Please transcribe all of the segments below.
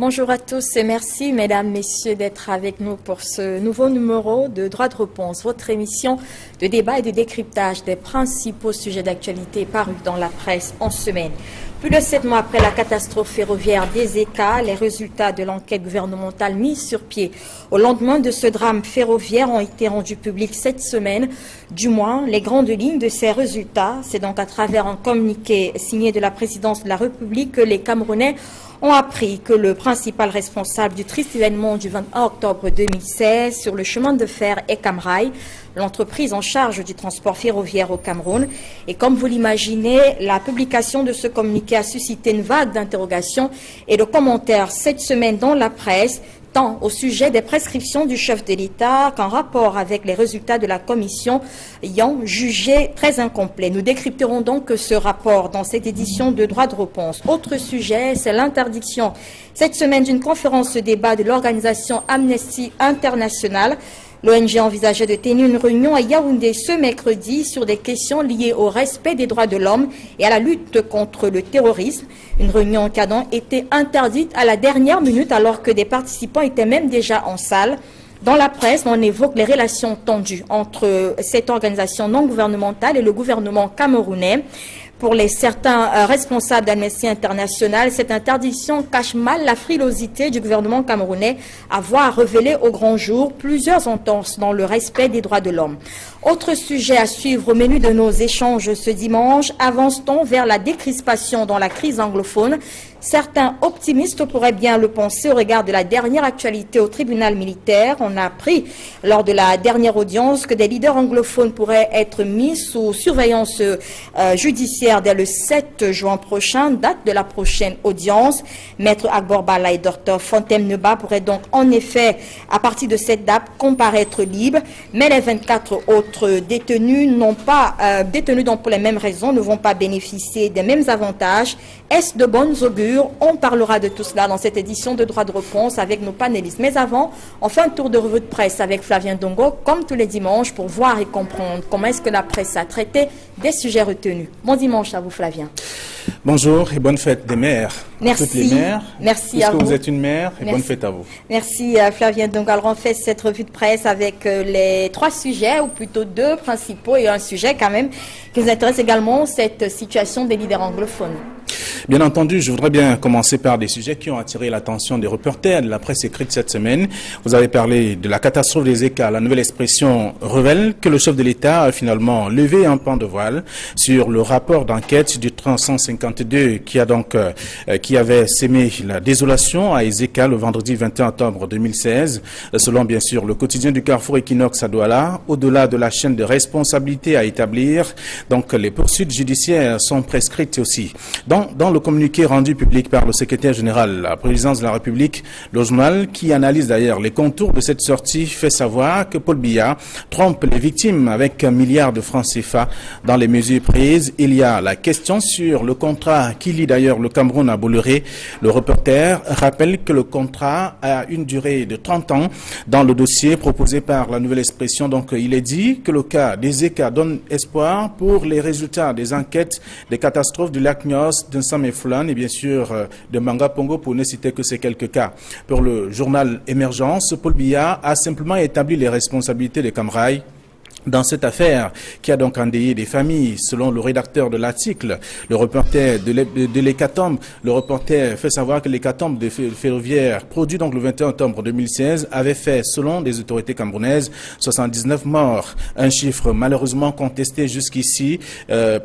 Bonjour à tous et merci mesdames, messieurs d'être avec nous pour ce nouveau numéro de Droit de réponse, votre émission de débat et de décryptage des principaux sujets d'actualité parus dans la presse en semaine. Plus de 7 mois après la catastrophe ferroviaire des ECA, les résultats de l'enquête gouvernementale mise sur pied au lendemain de ce drame ferroviaire ont été rendus publics cette semaine. Du moins, les grandes lignes de ces résultats, c'est donc à travers un communiqué signé de la présidence de la République que les Camerounais ont appris que le principal responsable du triste événement du 21 octobre 2016 sur le chemin de fer est Camrail, l'entreprise en charge du transport ferroviaire au Cameroun. Et comme vous l'imaginez, la publication de ce communiqué a suscité une vague d'interrogations et de commentaires cette semaine dans la presse, tant au sujet des prescriptions du chef de l'État qu'en rapport avec les résultats de la commission ayant jugé très incomplet. Nous décrypterons donc ce rapport dans cette édition de Droit de réponse. Autre sujet, c'est l'interdiction cette semaine d'une conférence de débat de l'organisation Amnesty International. L'ONG envisageait de tenir une réunion à Yaoundé ce mercredi sur des questions liées au respect des droits de l'homme et à la lutte contre le terrorisme. Une réunion qui a donc été interdite à la dernière minute alors que des participants étaient même déjà en salle. Dans la presse, on évoque les relations tendues entre cette organisation non gouvernementale et le gouvernement camerounais. Pour certains responsables d'Amnesty International, cette interdiction cache mal la frilosité du gouvernement camerounais à voir révéler au grand jour plusieurs entorses dans le respect des droits de l'homme. Autre sujet à suivre au menu de nos échanges ce dimanche, avance-t-on vers la décrispation dans la crise anglophone? Certains optimistes pourraient bien le penser au regard de la dernière actualité au tribunal militaire. On a appris lors de la dernière audience que des leaders anglophones pourraient être mis sous surveillance judiciaire dès le 7 juin prochain, date de la prochaine audience. Maître Agbor Bala et Dr Fontem Neba pourraient donc en effet, à partir de cette date, comparaître libres. Mais les 24 autres détenus détenus donc pour les mêmes raisons, ne vont pas bénéficier des mêmes avantages. Est-ce de bonnes augures? On parlera de tout cela dans cette édition de Droit de réponse avec nos panélistes. Mais avant, on fait un tour de revue de presse avec Flavien Dongo, comme tous les dimanches, pour voir et comprendre comment est-ce que la presse a traité des sujets retenus. Bon dimanche à vous, Flavien. Bonjour et bonne fête des mères. Merci. Toutes les mères. Merci à vous. Puisque vous êtes une mère, et bonne fête à vous. Merci Flavien. Donc, alors on fait cette revue de presse avec les 3 sujets, ou plutôt 2 principaux, et un sujet quand même qui nous intéresse également, cette situation des leaders anglophones. Bien entendu, je voudrais bien commencer par des sujets qui ont attiré l'attention des reporters de la presse écrite cette semaine. Vous avez parlé de la catastrophe des ECA. La nouvelle expression révèle que le chef de l'État a finalement levé un pan de voile sur le rapport d'enquête du 352 qui avait sémé la désolation à Ezeka le vendredi 21 octobre 2016. Selon bien sûr le quotidien du Carrefour Equinox à Douala, au-delà de la chaîne de responsabilité à établir, donc les poursuites judiciaires sont prescrites aussi. Dans le communiqué rendu public par le secrétaire général de la présidence de la République, le journal, qui analyse d'ailleurs les contours de cette sortie, fait savoir que Paul Biya trompe les victimes avec 1 milliard de francs CFA. Dans les mesures prises, il y a la question sur le contrat qui lie d'ailleurs le Cameroun à Bolloré. Le reporter rappelle que le contrat a une durée de 30 ans. Dans le dossier proposé par la nouvelle expression, donc il est dit que le cas des ECA donne espoir pour les résultats des enquêtes des catastrophes du lac Nyos, de Sam et Foulan et bien sûr de Manga Pongo, pour ne citer que ces quelques cas. Pour le journal Émergence, Paul Biya a simplement établi les responsabilités de Camrail dans cette affaire qui a donc endeuillé des familles. Selon le rédacteur de l'article, le reporter de l'hécatombe, le reporter fait savoir que l'hécatombe de ferroviaire produit donc le 21 octobre 2016 avait fait, selon les autorités camerounaises, 79 morts. Un chiffre malheureusement contesté jusqu'ici,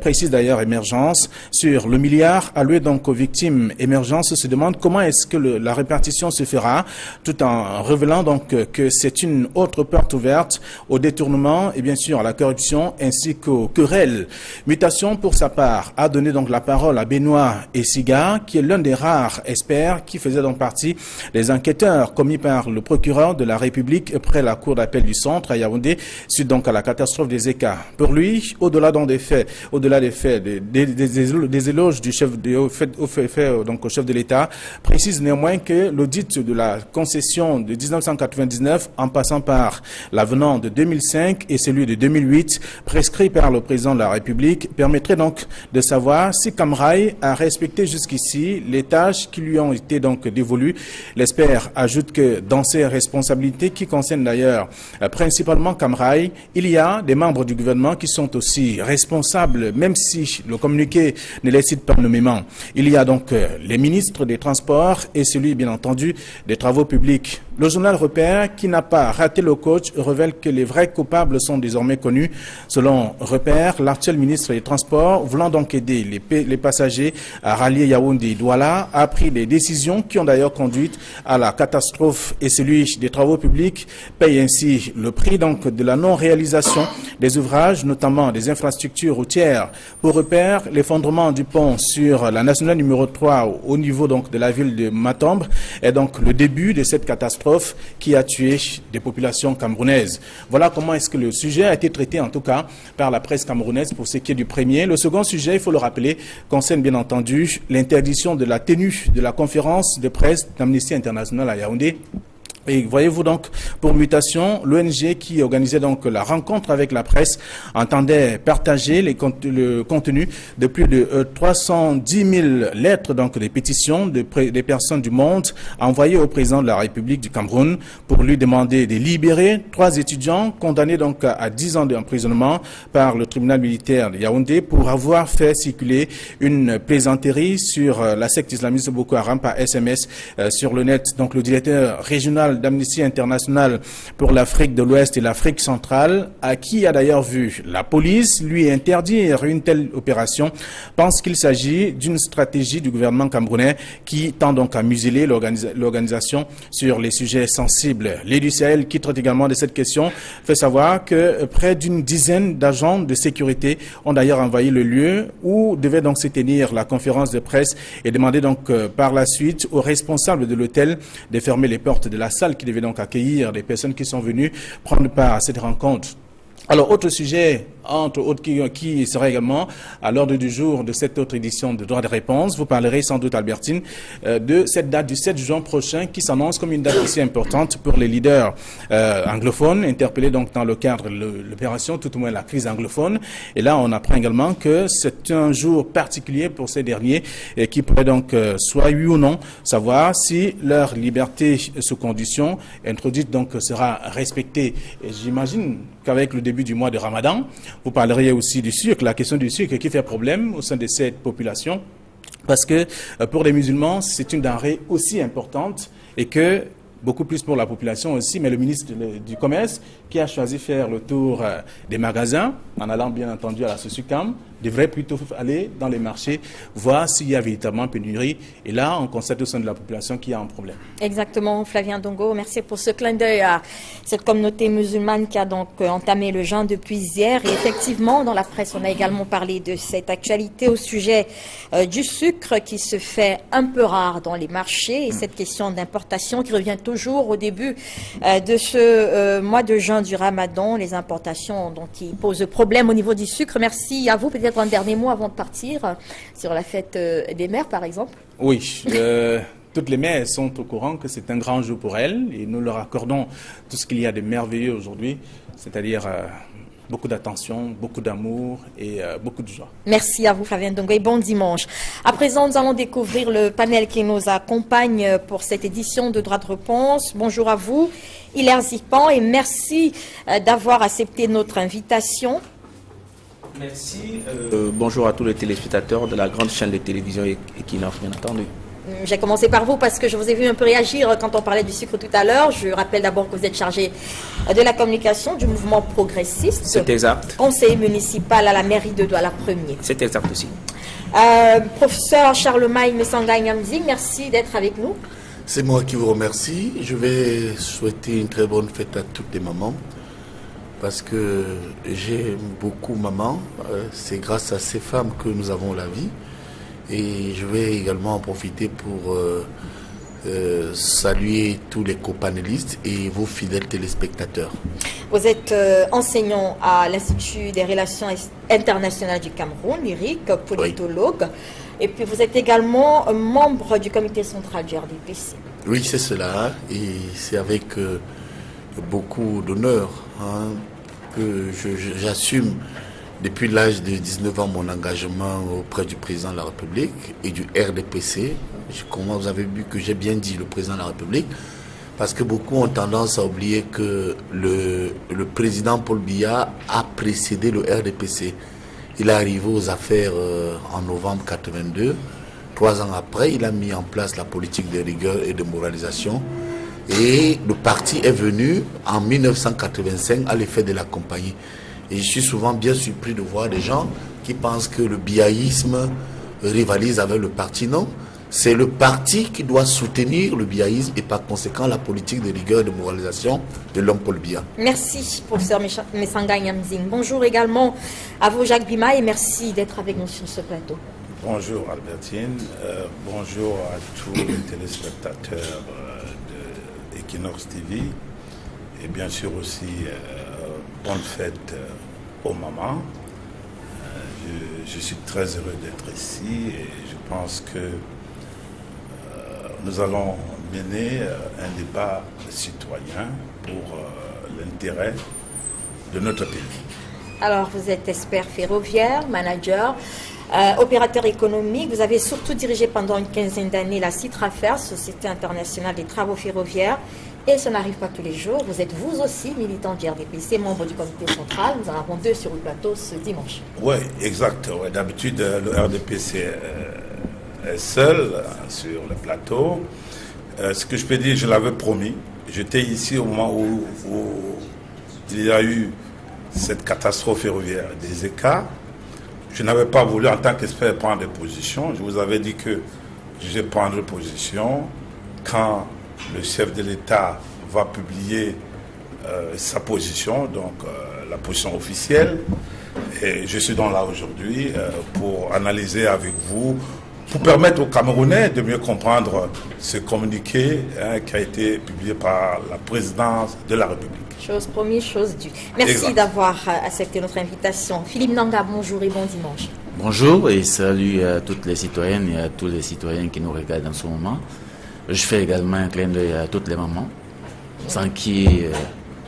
précise d'ailleurs Émergence. Sur le milliard alloué donc aux victimes, Émergence se demande comment est-ce que la répartition se fera, tout en révélant donc que c'est une autre porte ouverte au détournement et bien sûr à la corruption ainsi qu'aux querelles. Mutation pour sa part a donné donc la parole à Benoît Essiga, qui est l'un des rares experts qui faisait donc partie des enquêteurs commis par le procureur de la République près la cour d'appel du centre à Yaoundé, suite donc à la catastrophe des ECA. Pour lui, au-delà des faits, des éloges du chef au chef de l'État, précise néanmoins que l'audit de la concession de 1999 en passant par l'avenant de 2005 et celui celui de 2008, prescrit par le président de la République, permettrait donc de savoir si Cam Rail a respecté jusqu'ici les tâches qui lui ont été donc dévolues. L'expert ajoute que dans ses responsabilités, qui concernent d'ailleurs principalement Cam Rail, il y a des membres du gouvernement qui sont aussi responsables, même si le communiqué ne les cite pas nommément. Il y a donc les ministres des Transports et celui, bien entendu, des Travaux publics. Le journal Repère, qui n'a pas raté le coach, révèle que les vrais coupables sont désormais connus. Selon Repère, l'actuel ministre des Transports, voulant donc aider les passagers à rallier Yaoundé et Douala, a pris des décisions qui ont d'ailleurs conduit à la catastrophe, et celui des Travaux publics paye ainsi le prix donc de la non-réalisation des ouvrages, notamment des infrastructures routières. Pour Repère, l'effondrement du pont sur la nationale numéro 3 au niveau donc de la ville de Matombe est donc le début de cette catastrophe qui a tué des populations camerounaises. Voilà comment est-ce que le sujet a été traité, en tout cas, par la presse camerounaise pour ce qui est du premier. Le second sujet, il faut le rappeler, concerne bien entendu l'interdiction de la tenue de la conférence de presse d'Amnesty International à Yaoundé. Et voyez-vous donc, pour mutation, l'ONG qui organisait donc la rencontre avec la presse entendait partager le contenu de plus de 310 000 lettres, donc des pétitions des personnes du monde envoyées au président de la République du Cameroun pour lui demander de libérer 3 étudiants condamnés donc à 10 ans d'emprisonnement par le tribunal militaire de Yaoundé pour avoir fait circuler une plaisanterie sur la secte islamiste Boko Haram par SMS sur le net. Donc le directeur régional d'Amnesty International pour l'Afrique de l'Ouest et l'Afrique centrale, à qui a d'ailleurs vu la police lui interdire une telle opération, pense qu'il s'agit d'une stratégie du gouvernement camerounais qui tend donc à museler l'organisation sur les sujets sensibles. L'Édu Sahel, qui traite également de cette question, fait savoir que près d'une dizaine d'agents de sécurité ont d'ailleurs envahi le lieu où devait donc se tenir la conférence de presse et demander donc par la suite aux responsables de l'hôtel de fermer les portes de la salle qui devait donc accueillir des personnes qui sont venues prendre part à cette rencontre. Alors, autre sujet, entre autres, qui sera également à l'ordre du jour de cette autre édition de Droit de réponse. Vous parlerez sans doute, Albertine, de cette date du 7 juin prochain qui s'annonce comme une date aussi importante pour les leaders anglophones, interpellés donc dans le cadre de l'opération, tout au moins la crise anglophone. Et là, on apprend également que c'est un jour particulier pour ces derniers et qui pourrait donc, soit oui ou non, savoir si leur liberté sous condition introduite donc sera respectée. Et j'imagine qu'avec le début du mois de Ramadan, vous parleriez aussi du sucre, la question du sucre qui fait problème au sein de cette population, parce que pour les musulmans, c'est une denrée aussi importante et que beaucoup plus pour la population aussi, mais le ministre du Commerce, qui a choisi de faire le tour des magasins, en allant bien entendu à la Sosucam, devrait plutôt aller dans les marchés, voir s'il y a véritablement pénurie. Et là, on constate au sein de la population qu'il y a un problème. Exactement, Flavien Dongo. Merci pour ce clin d'œil à cette communauté musulmane qui a donc entamé le jeûne depuis hier. Et effectivement, dans la presse, on a également parlé de cette actualité au sujet du sucre qui se fait un peu rare dans les marchés. Et cette question d'importation qui revient toujours au début de ce mois de juin du Ramadan, les importations donc, qui posent problème au niveau du sucre. Merci à vous. Peut-être un dernier mot avant de partir sur la fête des mères, par exemple. Oui, toutes les mères sont au courant que c'est un grand jour pour elles et nous leur accordons tout ce qu'il y a de merveilleux aujourd'hui, c'est-à-dire beaucoup d'attention, beaucoup d'amour et beaucoup de joie. Merci à vous, Flavien Dongo, et bon dimanche. À présent, nous allons découvrir le panel qui nous accompagne pour cette édition de Droit de réponse. Bonjour à vous, Hilaire Zikpan, et merci d'avoir accepté notre invitation. Merci. Bonjour à tous les téléspectateurs de la grande chaîne de télévision Equinox, bien entendu. J'ai commencé par vous parce que je vous ai vu un peu réagir quand on parlait du sucre tout à l'heure. Je rappelle d'abord que vous êtes chargé de la communication du mouvement progressiste. C'est exact. Conseiller municipal à la mairie de Douala 1er. C'est exact aussi. Professeur Charlemagne Messangaï-Nyamzi, merci d'être avec nous. C'est moi qui vous remercie. Je vais souhaiter une très bonne fête à toutes les mamans. Parce que j'aime beaucoup maman, c'est grâce à ces femmes que nous avons la vie. Et je vais également en profiter pour saluer tous les copanélistes et vos fidèles téléspectateurs. Vous êtes enseignant à l'Institut des Relations Internationales du Cameroun, l'IRIC, politologue. Oui. Et puis vous êtes également membre du comité central du RDPC. Oui, c'est cela. Et c'est avec beaucoup d'honneur que j'assume depuis l'âge de 19 ans mon engagement auprès du président de la République et du RDPC. Comment vous avez vu que j'ai bien dit le président de la République, parce que beaucoup ont tendance à oublier que le président Paul Biya a précédé le RDPC. Il est arrivé aux affaires en novembre 82. 3 ans après, il a mis en place la politique de rigueur et de moralisation. Et le parti est venu en 1985 à l'effet de l'accompagner. Et je suis souvent bien surpris de voir des gens qui pensent que le biaïsme rivalise avec le parti. Non, c'est le parti qui doit soutenir le biaïsme et par conséquent la politique de rigueur et de moralisation de l'homme Paul Biya. Merci, professeur Messanga Nyamzing. Bonjour également à vous, Jacques Bima, et merci d'être avec nous sur ce plateau. Bonjour Albertine, bonjour à tous les téléspectateurs d'Equinox TV et bien sûr aussi bonne fête aux mamans. Je suis très heureux d'être ici et je pense que nous allons mener un débat citoyen pour l'intérêt de notre pays. Alors vous êtes expert ferroviaire, manager, opérateur économique. Vous avez surtout dirigé pendant une quinzaine d'années la Citrafer, Société internationale des travaux ferroviaires. Et ça n'arrive pas tous les jours. Vous êtes vous aussi militant du RDPC, membre du comité central. Nous en avons 2 sur le plateau ce dimanche. Oui, exact. Ouais, d'habitude, le RDPC est seul sur le plateau. Ce que je peux dire, je l'avais promis. J'étais ici au moment où il y a eu cette catastrophe ferroviaire des ECA. Je n'avais pas voulu, en tant qu'expert, prendre des positions. Je vous avais dit que je vais prendre position quand le chef de l'État va publier sa position, donc la position officielle. Et je suis donc là aujourd'hui pour analyser avec vous, pour permettre aux Camerounais de mieux comprendre ce communiqué qui a été publié par la présidence de la République. Chose promise, chose due. Merci d'avoir accepté notre invitation. Philippe Nanga, bonjour et bon dimanche. Bonjour et salut à toutes les citoyennes et à tous les citoyens qui nous regardent en ce moment. Je fais également un clin d'œil à toutes les mamans, sans qui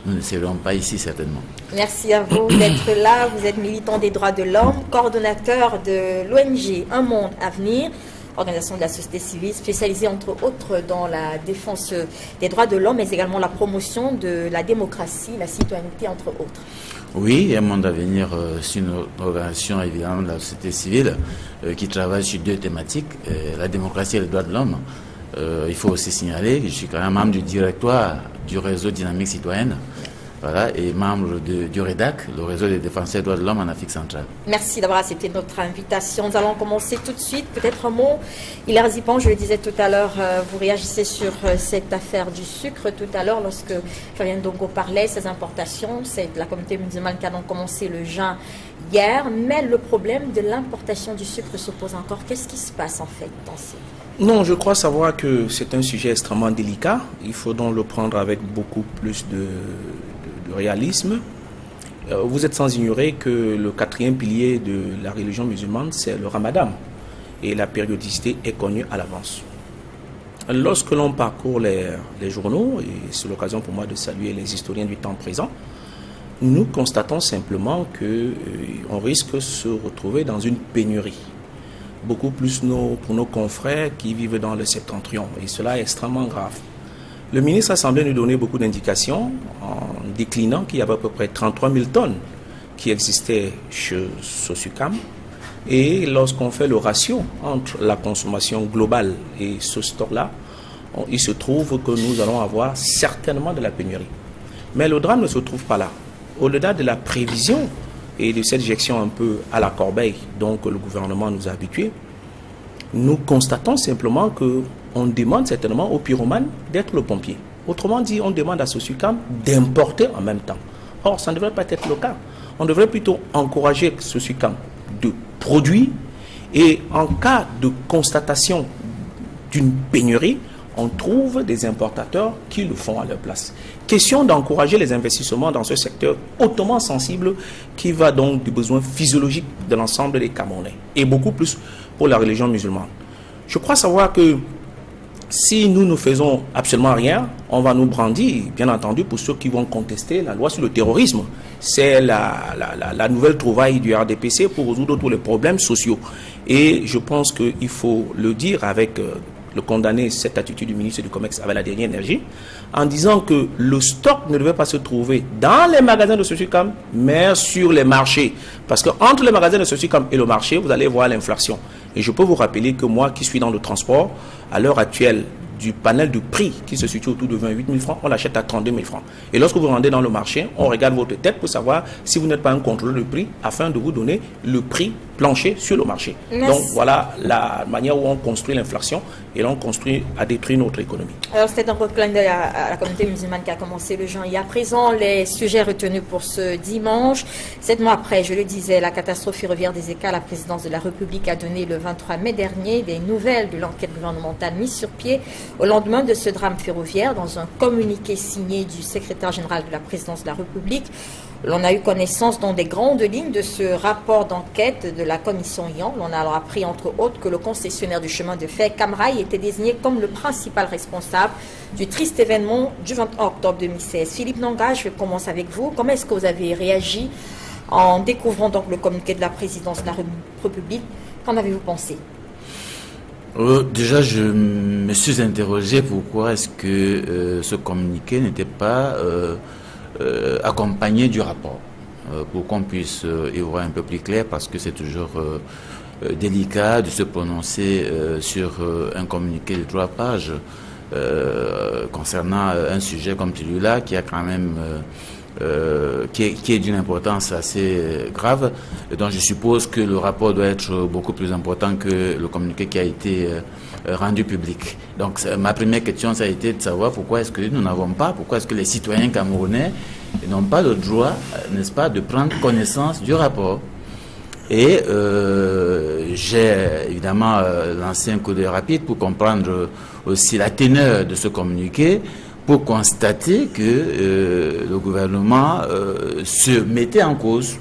nous ne serions pas ici certainement. Merci à vous d'être là. Vous êtes militant des droits de l'homme, coordonnateur de l'ONG Un Monde à Venir, organisation de la société civile spécialisée entre autres dans la défense des droits de l'homme, mais également la promotion de la démocratie, la citoyenneté entre autres. Oui, Un Monde à Venir, c'est une organisation évidemment de la société civile qui travaille sur 2 thématiques, la démocratie et les droits de l'homme. Il faut aussi signaler que je suis quand même membre du directoire du réseau Dynamique Citoyenne, voilà, et membre du REDAC, le réseau des défenseurs des droits de l'homme en Afrique centrale. Merci d'avoir accepté notre invitation. Nous allons commencer tout de suite. Peut-être un mot. Hilaire Zipan, je le disais tout à l'heure, vous réagissez sur cette affaire du sucre tout à l'heure lorsque Fabien Ndongo parlait, ces importations. C'est la communauté musulmane qui a donc commencé le jeûne hier. Mais le problème de l'importation du sucre se pose encore. Qu'est-ce qui se passe en fait dans ces... Non, je crois savoir que c'est un sujet extrêmement délicat. Il faut donc le prendre avec beaucoup plus de réalisme. Vous êtes sans ignorer que le 4e pilier de la religion musulmane, c'est le ramadan. Et la périodicité est connue à l'avance. Lorsque l'on parcourt les journaux, et c'est l'occasion pour moi de saluer les historiens du temps présent, nous constatons simplement qu'on risque de se retrouver dans une pénurie. Beaucoup plus pour nos confrères qui vivent dans le septentrion. Et cela est extrêmement grave. Le ministre a semblé nous donner beaucoup d'indications en déclinant qu'il y avait à peu près 33 000 tonnes qui existaient chez Sosucam. Et lorsqu'on fait le ratio entre la consommation globale et ce stock-là, il se trouve que nous allons avoir certainement de la pénurie. Mais le drame ne se trouve pas là. Au-delà de la prévision et de cette gestion un peu à la corbeille dont le gouvernement nous a habitués, nous constatons simplement qu'on demande certainement aux pyromanes d'être le pompier. Autrement dit, on demande à Sosucam d'importer en même temps. Or, ça ne devrait pas être le cas. On devrait plutôt encourager Sosucam de produire et en cas de constatation d'une pénurie, on trouve des importateurs qui le font à leur place. Question d'encourager les investissements dans ce secteur hautement sensible qui va donc du besoin physiologique de l'ensemble des Camerounais et beaucoup plus pour la religion musulmane. Je crois savoir que Si nous ne faisons absolument rien, on va nous brandir, bien entendu, pour ceux qui vont contester la loi sur le terrorisme. C'est la nouvelle trouvaille du RDPC pour résoudre tous les problèmes sociaux. Et je pense qu'il faut le dire avec le condamner cette attitude du ministre du Commerce avec la dernière énergie, en disant que le stock ne devait pas se trouver dans les magasins de Sosicam, mais sur les marchés. Parce que entre les magasins de Sosicam et le marché, vous allez voir l'inflation. Et je peux vous rappeler que moi qui suis dans le transport, à l'heure actuelle, du panel de prix qui se situe autour de 28 000 francs, on l'achète à 32 000 francs. Et lorsque vous rendez dans le marché, on regarde votre tête pour savoir si vous n'êtes pas un contrôleur de prix afin de vous donner le prix plancher sur le marché. Merci. Donc voilà la manière où on construit l'inflation et l'on construit à détruire notre économie. Alors c'était un clin d'œil à la communauté musulmane qui a commencé le jeûne. Et à présent, les sujets retenus pour ce dimanche. 7 mois après, je le disais, la catastrophe ferroviaire des ECA, la présidence de la République a donné le 23 mai dernier des nouvelles de l'enquête gouvernementale mise sur pied au lendemain de ce drame ferroviaire. Dans un communiqué signé du secrétaire général de la présidence de la République, l'on a eu connaissance dans des grandes lignes de ce rapport d'enquête de la commission IAN. L'on a alors appris entre autres que le concessionnaire du chemin de fer Camrail était désigné comme le principal responsable du triste événement du 20 octobre 2016. Philippe Nanga, je vais commencer avec vous. Comment est-ce que vous avez réagi en découvrant donc le communiqué de la présidence de la République? Qu'en avez-vous pensé? Déjà, je me suis interrogé pourquoi est-ce que ce communiqué n'était pas accompagné du rapport, pour qu'on puisse y voir un peu plus clair, parce que c'est toujours délicat de se prononcer sur un communiqué de 3 pages concernant un sujet comme celui-là qui a quand même qui est d'une importance assez grave. Et donc je suppose que le rapport doit être beaucoup plus important que le communiqué qui a été rendu public. Donc ma première question, ça a été de savoir pourquoi est-ce que nous n'avons pas, pourquoi est-ce que les citoyens camerounais n'ont pas le droit, n'est-ce pas, de prendre connaissance du rapport. Et j'ai évidemment lancé un coup d'œil rapide pour comprendre aussi la teneur de ce communiqué, pour constater que le gouvernement se mettait en cause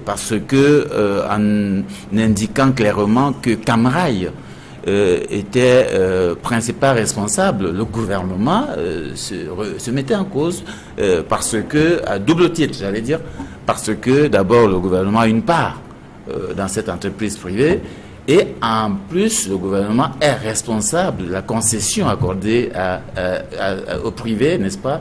parce que en indiquant clairement que Camrail était principal responsable, le gouvernement se mettait en cause parce que, à double titre, j'allais dire, parce que d'abord le gouvernement a une part dans cette entreprise privée, et en plus le gouvernement est responsable de la concession accordée aux privés, n'est-ce pas,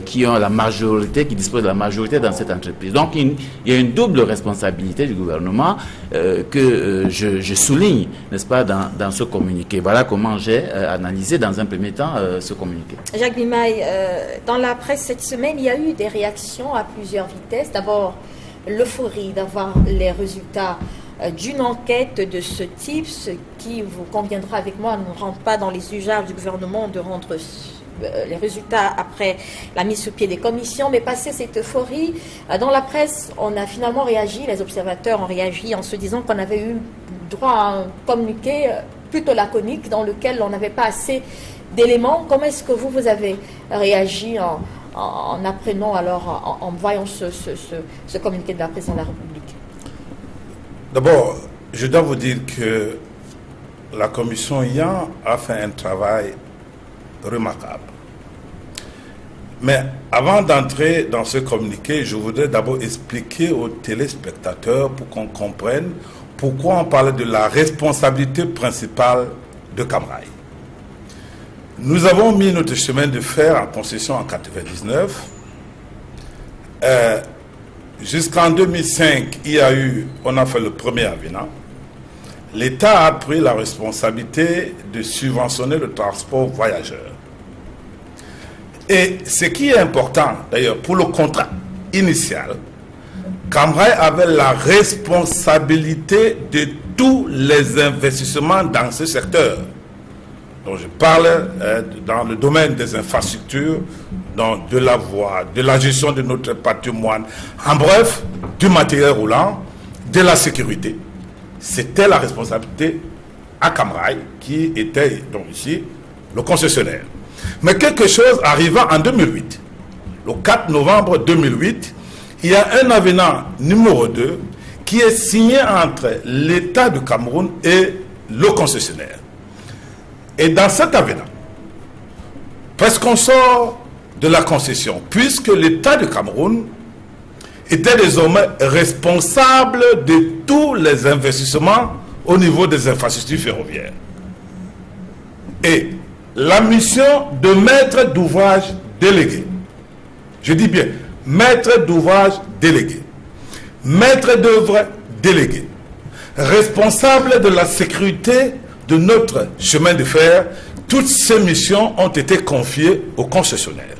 qui ont la majorité, qui disposent de la majorité dans cette entreprise. Donc il y a une double responsabilité du gouvernement que je souligne, n'est-ce pas, dans ce communiqué. Voilà comment j'ai analysé dans un premier temps ce communiqué. Jacques Bimaï, dans la presse cette semaine, il y a eu des réactions à plusieurs vitesses. D'abord, l'euphorie d'avoir les résultats d'une enquête de ce type, ce qui vous conviendra avec moi, ne rentre pas dans les usages du gouvernement de rendre les résultats après la mise sur pied des commissions, mais passé cette euphorie, dans la presse, on a finalement réagi, les observateurs ont réagi en se disant qu'on avait eu droit à un communiqué plutôt laconique dans lequel on n'avait pas assez d'éléments. Comment est-ce que vous avez réagi en apprenant alors, en voyant ce communiqué de la présidence de la République? D'abord, je dois vous dire que la commission IAN a fait un travail remarquable. Mais avant d'entrer dans ce communiqué, je voudrais d'abord expliquer aux téléspectateurs pour qu'on comprenne pourquoi on parlait de la responsabilité principale de Camrail. Nous avons mis notre chemin de fer en concession en 1999. Jusqu'en 2005, on a fait le premier avenant. L'État a pris la responsabilité de subventionner le transport voyageurs. Et ce qui est important, d'ailleurs, pour le contrat initial, Camrail avait la responsabilité de tous les investissements dans ce secteur. Donc je parle dans le domaine des infrastructures, donc de la voie, de la gestion de notre patrimoine, en bref, du matériel roulant, de la sécurité. C'était la responsabilité à Camrail, qui était donc ici le concessionnaire. Mais quelque chose arriva en 2008. Le 4 novembre 2008, il y a un avenant numéro 2 qui est signé entre l'État du Cameroun et le concessionnaire. Et dans cet avenant, parce qu'on sort de la concession, puisque l'État du Cameroun était désormais responsable de tous les investissements au niveau des infrastructures ferroviaires. Et la mission de maître d'ouvrage délégué, je dis bien maître d'ouvrage délégué, maître d'œuvre délégué, responsable de la sécurité de notre chemin de fer, toutes ces missions ont été confiées aux concessionnaires.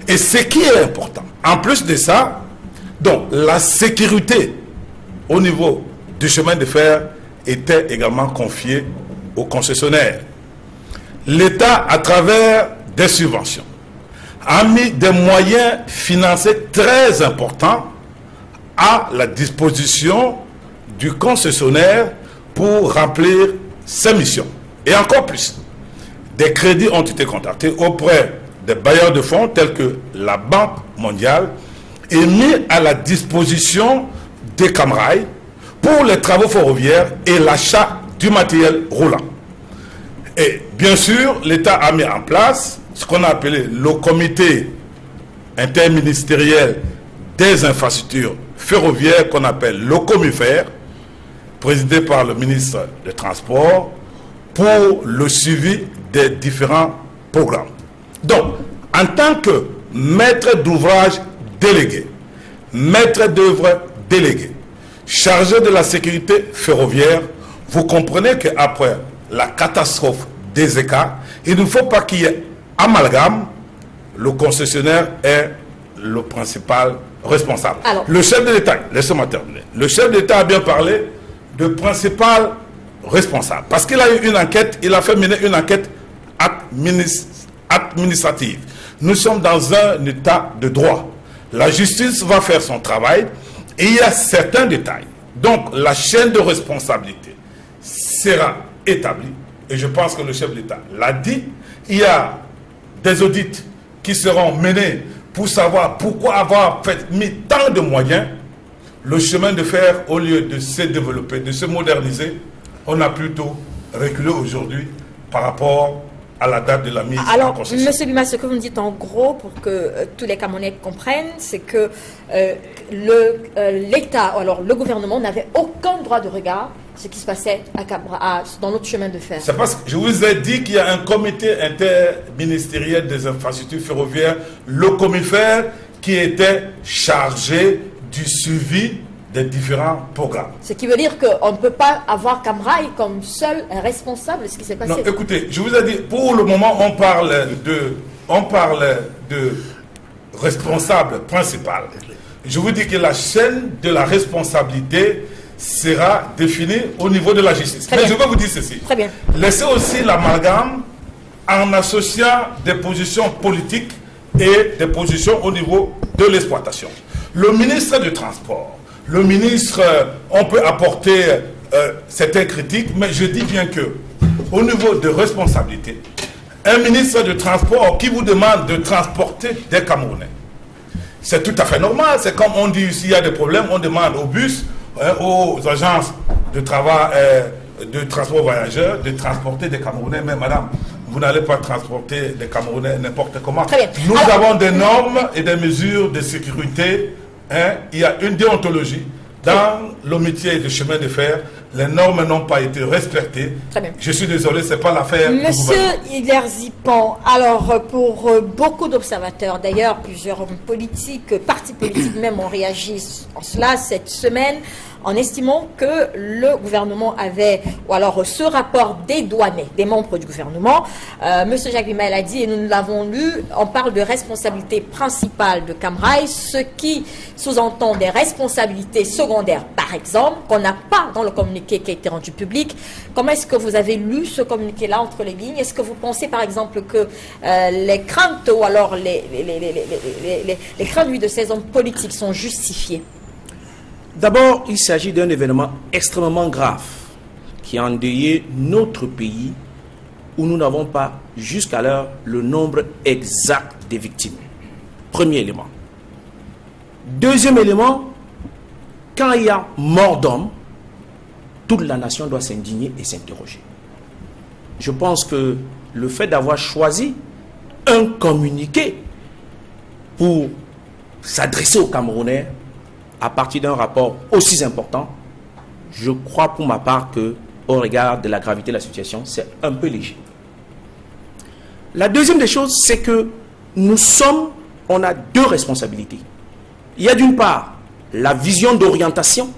Et ce qui est important, en plus de ça, donc la sécurité au niveau du chemin de fer était également confiée aux concessionnaires. L'État, à travers des subventions, a mis des moyens financiers très importants à la disposition du concessionnaire pour remplir ses missions. Et encore plus, des crédits ont été contractés auprès des bailleurs de fonds tels que la Banque mondiale et mis à la disposition des Camrail pour les travaux ferroviaires et l'achat du matériel roulant. Et bien sûr, l'État a mis en place ce qu'on a appelé le comité interministériel des infrastructures ferroviaires qu'on appelle le COMIFER, présidé par le ministre des Transports, pour le suivi des différents programmes. Donc, en tant que maître d'ouvrage délégué, maître d'œuvre délégué, chargé de la sécurité ferroviaire, vous comprenez qu'après la catastrophe des écarts, il ne faut pas qu'il y ait amalgame. Le concessionnaire est le principal responsable. Alors, le chef de l'État, laissez-moi terminer, le chef de l'État a bien parlé de principal responsable. Parce qu'il a eu une enquête, il a fait mener une enquête administrative. Nous sommes dans un état de droit. La justice va faire son travail et il y a certains détails. Donc la chaîne de responsabilité sera établie et je pense que le chef de l'État l'a dit. Il y a des audits qui seront menés pour savoir pourquoi avoir mis tant de moyens. Le chemin de fer, au lieu de se développer, de se moderniser, on a plutôt reculé aujourd'hui par rapport à la date de la mise en concession. Alors, M. Lima, ce que vous me dites en gros, pour que tous les Camerounais comprennent, c'est que l'État, alors le gouvernement n'avait aucun droit de regard sur ce qui se passait dans notre chemin de fer. C'est parce que je vous ai dit qu'il y a un comité interministériel des infrastructures ferroviaires, le COMIFER, qui était chargé du suivi des différents programmes. Ce qui veut dire qu'on ne peut pas avoir Camrail comme seul responsable de ce qui s'est passé. Non, écoutez, je vous ai dit, pour le moment, on parle de responsable principal. Je vous dis que la chaîne de la responsabilité sera définie au niveau de la justice. Mais je veux vous dire ceci. Très bien. Laissez aussi l'amalgame en associant des positions politiques et des positions au niveau de l'exploitation. Le ministre du Transport, le ministre, on peut apporter certaines critiques, mais je dis bien que, au niveau de responsabilité, un ministre du Transport qui vous demande de transporter des Camerounais, c'est tout à fait normal. C'est comme on dit, s'il y a des problèmes, on demande aux bus, aux agences de travail, de transport voyageurs, de transporter des Camerounais. Mais madame, vous n'allez pas transporter des Camerounais n'importe comment. Nous avons des normes et des mesures de sécurité. Il y a une déontologie. Dans le métier de chemin de fer, les normes n'ont pas été respectées. Je suis désolé, ce n'est pas l'affaire. Monsieur Hilaire Zipan, alors pour beaucoup d'observateurs, d'ailleurs plusieurs hommes politiques, partis politiques même ont réagi en cela cette semaine, en estimant que le gouvernement avait, ou alors ce rapport dédouané des membres du gouvernement. Monsieur Jacques Lima l'a dit, et nous l'avons lu, on parle de responsabilité principale de Camrail, ce qui sous-entend des responsabilités secondaires, par exemple, qu'on n'a pas dans le communiqué qui a été rendu public. Comment est-ce que vous avez lu ce communiqué-là entre les lignes? Est-ce que vous pensez, par exemple, que les craintes, ou alors les craintes de ces hommes politiques sont justifiées? D'abord, il s'agit d'un événement extrêmement grave qui a endeuillé notre pays où nous n'avons pas jusqu'à l'heure le nombre exact des victimes. Premier élément. Deuxième élément, quand il y a mort d'homme, toute la nation doit s'indigner et s'interroger. je pense que le fait d'avoir choisi un communiqué pour s'adresser aux Camerounais à partir d'un rapport aussi important, je crois pour ma part que, au regard de la gravité de la situation, c'est un peu léger. La deuxième des choses, c'est que on a deux responsabilités. Il y a d'une part la vision d'orientation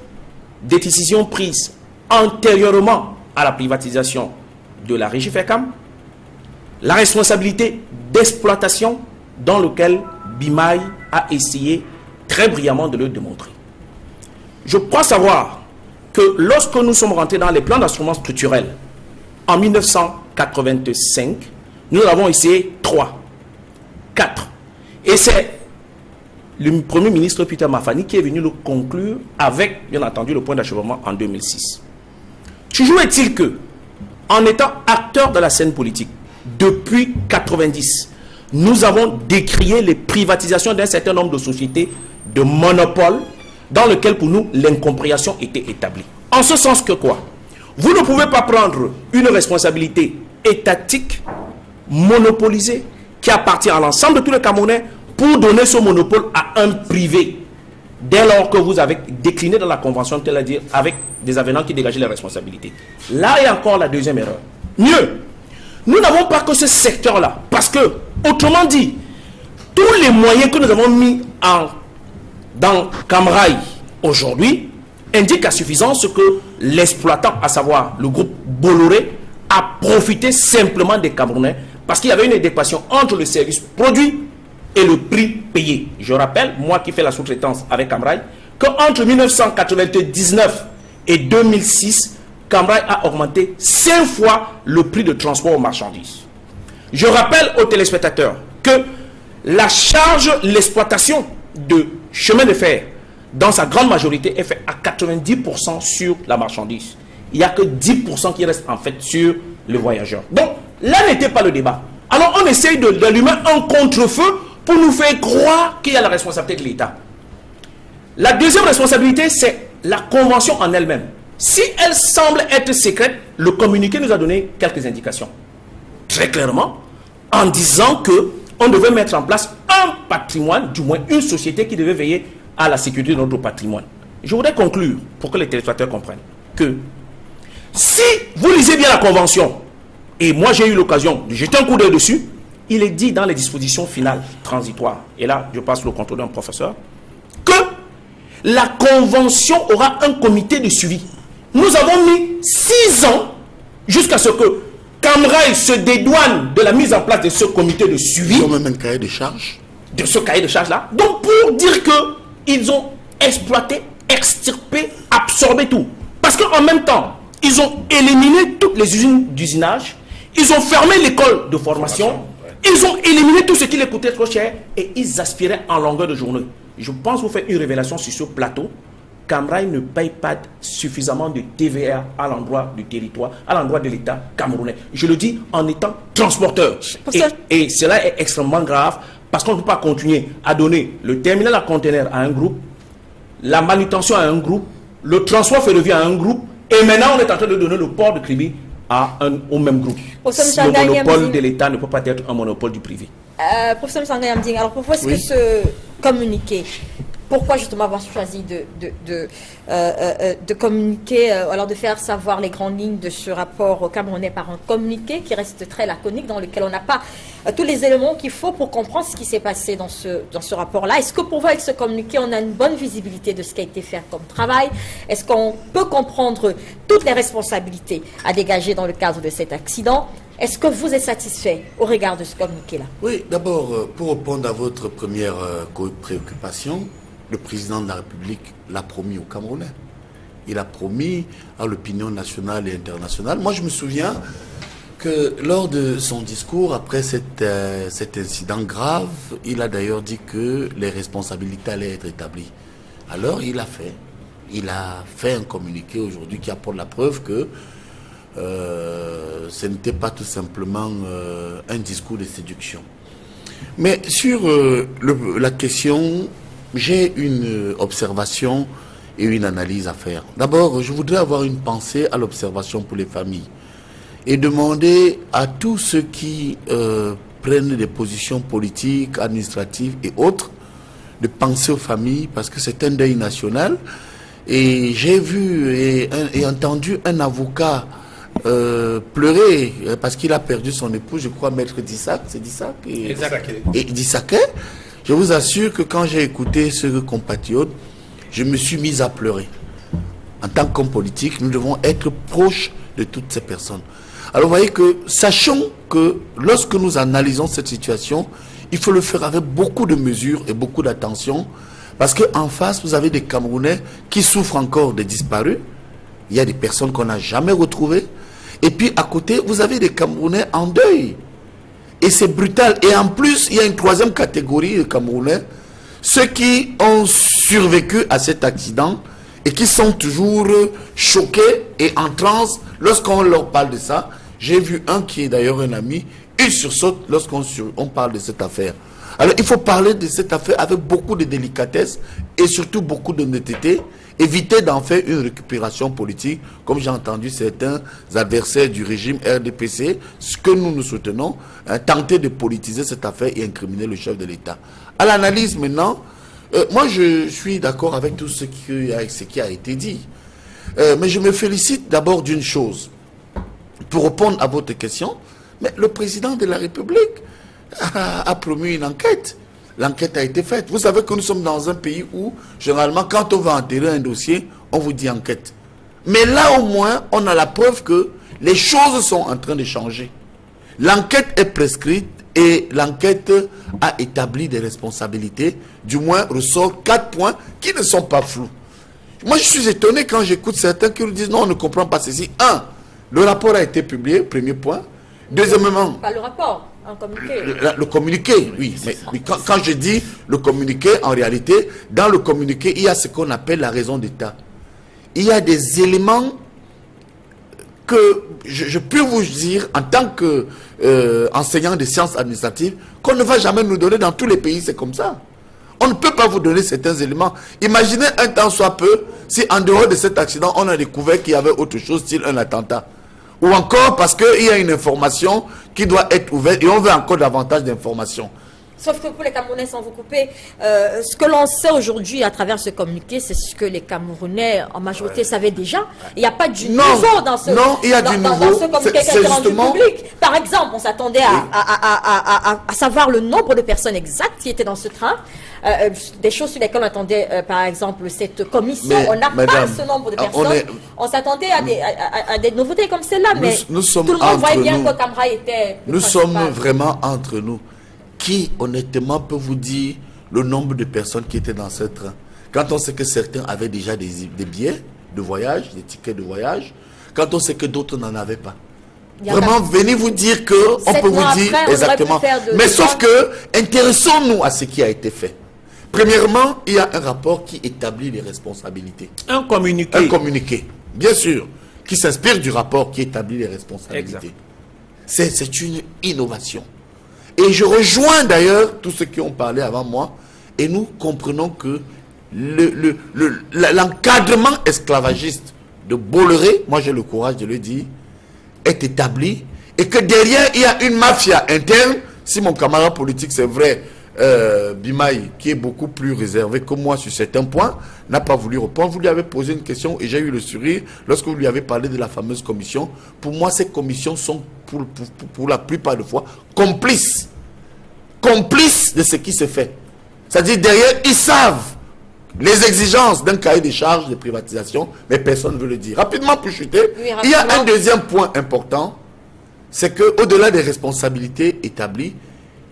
des décisions prises antérieurement à la privatisation de la régie FECAM, la responsabilité d'exploitation dans lequel Bimaï a essayé très brillamment de le démontrer. Je crois savoir que lorsque nous sommes rentrés dans les plans d'instruments structurels en 1985, nous avons essayé 3, 4. Et c'est le Premier ministre Peter Mafani qui est venu le conclure avec, bien entendu, le point d'achèvement en 2006. Toujours est-il que, en étant acteur de la scène politique, depuis 1990, nous avons décrié les privatisations d'un certain nombre de sociétés de monopole dans lequel, pour nous, l'incompréhension était établie. En ce sens que quoi? Vous ne pouvez pas prendre une responsabilité étatique, monopolisée, qui appartient à l'ensemble de tous les Camerounais, pour donner ce monopole à un privé, dès lors que vous avez décliné dans la convention, c'est-à-dire avec des avenants qui dégageaient les responsabilités. Là est encore la deuxième erreur. Mieux, nous n'avons pas que ce secteur-là, parce que, autrement dit, tous les moyens que nous avons mis dans Camrail aujourd'hui indiquent à suffisance que l'exploitant, à savoir le groupe Bolloré, a profité simplement des Camerounais, parce qu'il y avait une adéquation entre le service produit et le prix payé. Je rappelle, moi qui fais la sous-traitance avec Camrail, qu'entre 1999 et 2006, Camrail a augmenté 5 fois le prix de transport aux marchandises. Je rappelle aux téléspectateurs que la charge, l'exploitation de chemin de fer, dans sa grande majorité, est faite à 90% sur la marchandise. Il n'y a que 10% qui reste en fait sur le voyageur. Donc, là n'était pas le débat. Alors, on essaye d'allumer un contre-feu pour nous faire croire qu'il y a la responsabilité de l'État. La deuxième responsabilité, c'est la convention en elle-même. Si elle semble être secrète, le communiqué nous a donné quelques indications. Très clairement, en disant qu'on devait mettre en place un patrimoine, du moins une société qui devait veiller à la sécurité de notre patrimoine. Je voudrais conclure, pour que les téléspectateurs comprennent, que si vous lisez bien la convention, et moi j'ai eu l'occasion de jeter un coup d'œil dessus, il est dit dans les dispositions finales transitoires, et là je passe le contrôle d'un professeur, que la convention aura un comité de suivi. Nous avons mis 6 ans jusqu'à ce que Camrail se dédouane de la mise en place de ce comité de suivi. Ils ont même un cahier de charge. De ce cahier de charge-là. Donc pour dire qu'ils ont exploité, extirpé, absorbé tout. Parce qu'en même temps, ils ont éliminé toutes les usines d'usinage, ils ont fermé l'école de formation, ils ont éliminé tout ce qui les coûtait trop cher et ils aspiraient en longueur de journée. Je pense vous faire une révélation sur ce plateau. Camrail ne paye pas suffisamment de TVA à l'endroit du territoire, à l'endroit de l'État camerounais. Je le dis en étant transporteur. Et cela est extrêmement grave parce qu'on ne peut pas continuer à donner le terminal à conteneurs à un groupe, la manutention à un groupe, le transport ferroviaire à un groupe, et maintenant on est en train de donner le port de Kribi au même groupe. Le monopole de l'État ne peut pas être un monopole du privé. Professeur Sangay Amding, alors pourquoi est-ce que ce communiqué, pourquoi justement avoir choisi de communiquer, alors de faire savoir les grandes lignes de ce rapport camerounais par un communiqué qui reste très laconique, dans lequel on n'a pas tous les éléments qu'il faut pour comprendre ce qui s'est passé dans ce rapport-là? Est-ce que pour vous, avec ce communiqué, on a une bonne visibilité de ce qui a été fait comme travail? Est-ce qu'on peut comprendre toutes les responsabilités à dégager dans le cadre de cet accident? Est-ce que vous êtes satisfait au regard de ce communiqué-là? Oui, d'abord, pour répondre à votre première préoccupation, le président de la République l'a promis aux Camerounais. Il a promis à l'opinion nationale et internationale. Moi, je me souviens que lors de son discours, après cet incident grave, il a d'ailleurs dit que les responsabilités allaient être établies. Alors, il a fait un communiqué aujourd'hui qui apporte la preuve que ce n'était pas tout simplement un discours de séduction. Mais sur la question, j'ai une observation et une analyse à faire. D'abord, je voudrais avoir une pensée à l'observation pour les familles. et demander à tous ceux qui prennent des positions politiques, administratives et autres, de penser aux familles, parce que c'est un deuil national. Et j'ai vu et entendu un avocat pleurer parce qu'il a perdu son époux, je crois, Maître Dissak, c'est Dissak et Dissaké. Je vous assure que quand j'ai écouté ce compatriote, je me suis mis à pleurer. En tant qu'homme politique, nous devons être proches de toutes ces personnes. Alors vous voyez que, sachons que lorsque nous analysons cette situation, il faut le faire avec beaucoup de mesures et beaucoup d'attention, parce qu'en face, vous avez des Camerounais qui souffrent encore des disparus. Il y a des personnes qu'on n'a jamais retrouvées. Et puis à côté, vous avez des Camerounais en deuil. Et c'est brutal. Et en plus, il y a une troisième catégorie de Camerounais, ceux qui ont survécu à cet accident et qui sont toujours choqués et en transe lorsqu'on leur parle de ça. J'ai vu un qui est d'ailleurs un ami, il sursaute lorsqu'on parle de cette affaire. Alors il faut parler de cette affaire avec beaucoup de délicatesse et surtout beaucoup d'honnêteté. Éviter d'en faire une récupération politique, comme j'ai entendu certains adversaires du régime RDPC, ce que nous soutenons, tenter de politiser cette affaire et incriminer le chef de l'État. À l'analyse maintenant, moi je suis d'accord avec tout ce qui a été dit. Mais je me félicite d'abord d'une chose. Pour répondre à votre question, mais le président de la République a promis une enquête. L'enquête a été faite. Vous savez que nous sommes dans un pays où, généralement, quand on va enterrer un dossier, on vous dit enquête. Mais là, au moins, on a la preuve que les choses sont en train de changer. L'enquête est prescrite et l'enquête a établi des responsabilités. Du moins, ressort 4 points qui ne sont pas flous. Moi, je suis étonné quand j'écoute certains qui nous disent non, on ne comprend pas ceci. 1. Le rapport a été publié, premier point. Deuxièmement... Pas le rapport, un communiqué. Le communiqué, oui. Mais quand je dis le communiqué, en réalité, dans le communiqué, il y a ce qu'on appelle la raison d'État. Il y a des éléments que je peux vous dire, en tant qu'enseignant des sciences administratives, qu'on ne va jamais nous donner dans tous les pays, c'est comme ça. On ne peut pas vous donner certains éléments. Imaginez un temps soit peu, si en dehors de cet accident, on a découvert qu'il y avait autre chose, style un attentat. Ou encore parce qu'il y a une information qui doit être ouverte et on veut encore davantage d'informations. Sauf que pour les Camerounais, sans vous couper, ce que l'on sait aujourd'hui à travers ce communiqué, c'est ce que les Camerounais en majorité savaient déjà. Il n'y a pas du nouveau dans ce, il y a du nouveau. Dans ce communiqué qui a été rendu public. Par exemple, on s'attendait à savoir le nombre de personnes exactes qui étaient dans ce train. Des choses sur lesquelles on attendait, par exemple, cette commission. On n'a pas ce nombre de personnes. On s'attendait à des nouveautés comme celle-là, mais tout le monde voyait bien que Camra était... Nous sommes vraiment entre nous. Qui, honnêtement, peut vous dire le nombre de personnes qui étaient dans ce train? Quand on sait que certains avaient déjà des billets de voyage, des tickets de voyage, quand on sait que d'autres n'en avaient pas. Vraiment, venez vous dire que on peut vous dire exactement. Mais sauf que, intéressons-nous à ce qui a été fait. Premièrement, il y a un rapport qui établit les responsabilités. Un communiqué. Un communiqué, bien sûr, qui s'inspire du rapport qui établit les responsabilités. C'est une innovation. Et je rejoins d'ailleurs tous ceux qui ont parlé avant moi, et nous comprenons que l'encadrement esclavagiste de Bolloré, moi j'ai le courage de le dire, est établi, et que derrière il y a une mafia interne. Si mon camarade politique, c'est vrai, Bimaï, qui est beaucoup plus réservé que moi sur certains points, n'a pas voulu répondre. Vous lui avez posé une question et j'ai eu le sourire lorsque vous lui avez parlé de la fameuse commission. Pour moi, ces commissions sont pour la plupart des fois complices de ce qui se fait. C'est-à-dire derrière, ils savent les exigences d'un cahier des charges de privatisation, mais personne ne veut le dire. Rapidement pour chuter, il y a un deuxième point important, c'est que au-delà des responsabilités établies,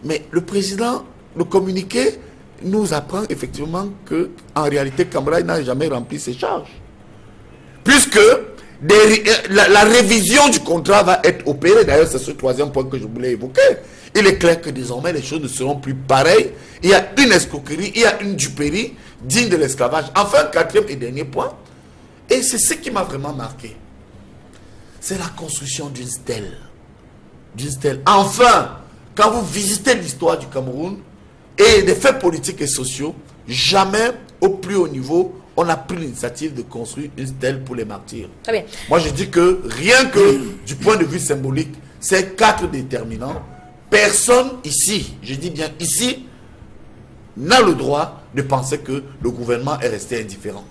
mais le président, le communiqué nous apprend effectivement que en réalité Camra n'a jamais rempli ses charges, puisque la révision du contrat va être opérée. D'ailleurs, c'est ce troisième point que je voulais évoquer. Il est clair que désormais les choses ne seront plus pareilles. Il y a une escroquerie, il y a une duperie digne de l'esclavage. Enfin, quatrième et dernier point, et c'est ce qui m'a vraiment marqué, c'est la construction d'une stèle. Enfin, quand vous visitez l'histoire du Cameroun et des faits politiques et sociaux, jamais au plus haut niveau on a pris l'initiative de construire une stèle pour les martyrs. Très bien. Moi, je dis que rien que du point de vue symbolique, ces 4 déterminants, personne ici, je dis bien ici, n'a le droit de penser que le gouvernement est resté indifférent.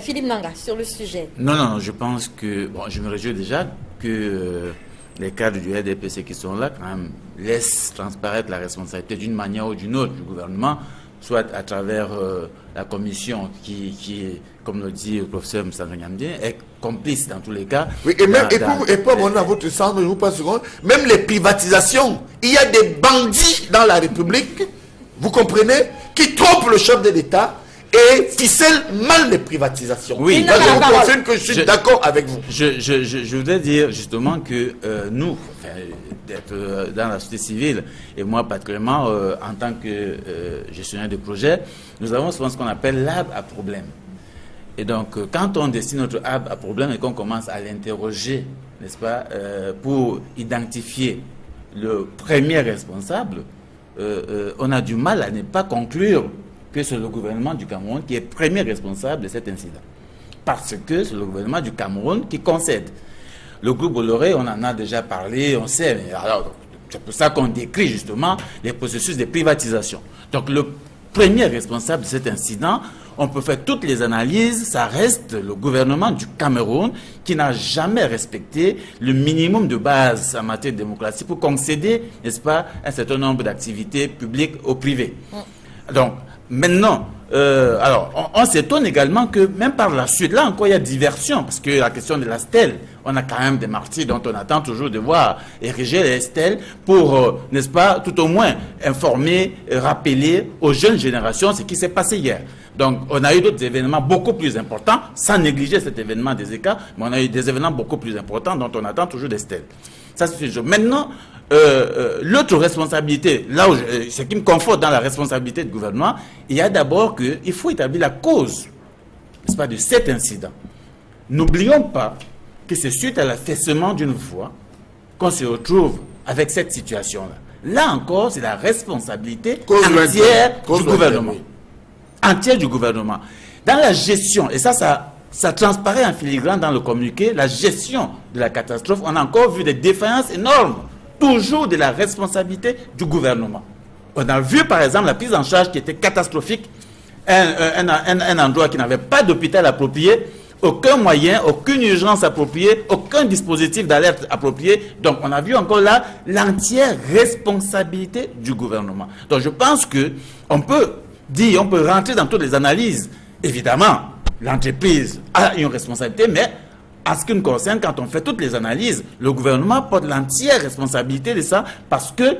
Philippe Nanga, sur le sujet. Non, je pense que, bon, je me réjouis déjà que les cadres du RDPC qui sont là, quand même, laissent transparaître la responsabilité d'une manière ou d'une autre du gouvernement, soit à travers la commission qui, comme le dit le professeur Moussa Nyamdien, est complice dans tous les cas. Oui, et même, et pour abonner à votre sens, je vous passe une seconde, même les privatisations, il y a des bandits dans la République, vous comprenez, qui trompent le chef de l'État et ficellent mal les privatisations. Oui, là, je vous confirme que je suis d'accord avec vous. Je voudrais dire justement que nous, d'être dans la société civile, et moi particulièrement en tant que gestionnaire de projet, nous avons souvent ce qu'on appelle l'arbre à problème. Et donc, quand on dessine notre arbre à problème et qu'on commence à l'interroger, n'est-ce pas, pour identifier le premier responsable, on a du mal à ne pas conclure que c'est le gouvernement du Cameroun qui est premier responsable de cet incident. Parce que c'est le gouvernement du Cameroun qui concède. Le groupe Bolloré, on en a déjà parlé, on sait, mais alors, c'est pour ça qu'on décrit justement les processus de privatisation. Donc le premier responsable de cet incident, on peut faire toutes les analyses, ça reste le gouvernement du Cameroun qui n'a jamais respecté le minimum de base en matière de démocratie pour concéder, n'est-ce pas, un certain nombre d'activités publiques au privé. Donc, maintenant, alors, on s'étonne également que même par la suite, là encore, il y a diversion, parce que la question de la stèle, on a quand même des martyrs dont on attend toujours de voir ériger les stèles pour, n'est-ce pas, tout au moins informer, rappeler aux jeunes générations ce qui s'est passé hier. Donc, on a eu d'autres événements beaucoup plus importants, sans négliger cet événement des écarts, mais on a eu des événements beaucoup plus importants dont on attend toujours des stèles. Ça, c'est une chose. Maintenant, l'autre responsabilité, là où ce qui me conforte dans la responsabilité du gouvernement, il y a d'abord qu'il faut établir la cause, n'est-ce pas, de cet incident. N'oublions pas que c'est suite à l'affaissement d'une voie qu'on se retrouve avec cette situation-là. Là encore, c'est la responsabilité entière du gouvernement. Entière du gouvernement. Dans la gestion, et ça transparaît en filigrane dans le communiqué, la gestion de la catastrophe, on a encore vu des défaillances énormes, toujours de la responsabilité du gouvernement. On a vu par exemple la prise en charge qui était catastrophique, un endroit qui n'avait pas d'hôpital approprié, aucun moyen, aucune urgence appropriée, aucun dispositif d'alerte approprié. Donc on a vu encore là l'entière responsabilité du gouvernement. Donc je pense que on peut rentrer dans toutes les analyses. Évidemment, l'entreprise a une responsabilité, mais en ce qui nous concerne, quand on fait toutes les analyses, le gouvernement porte l'entière responsabilité de ça, parce que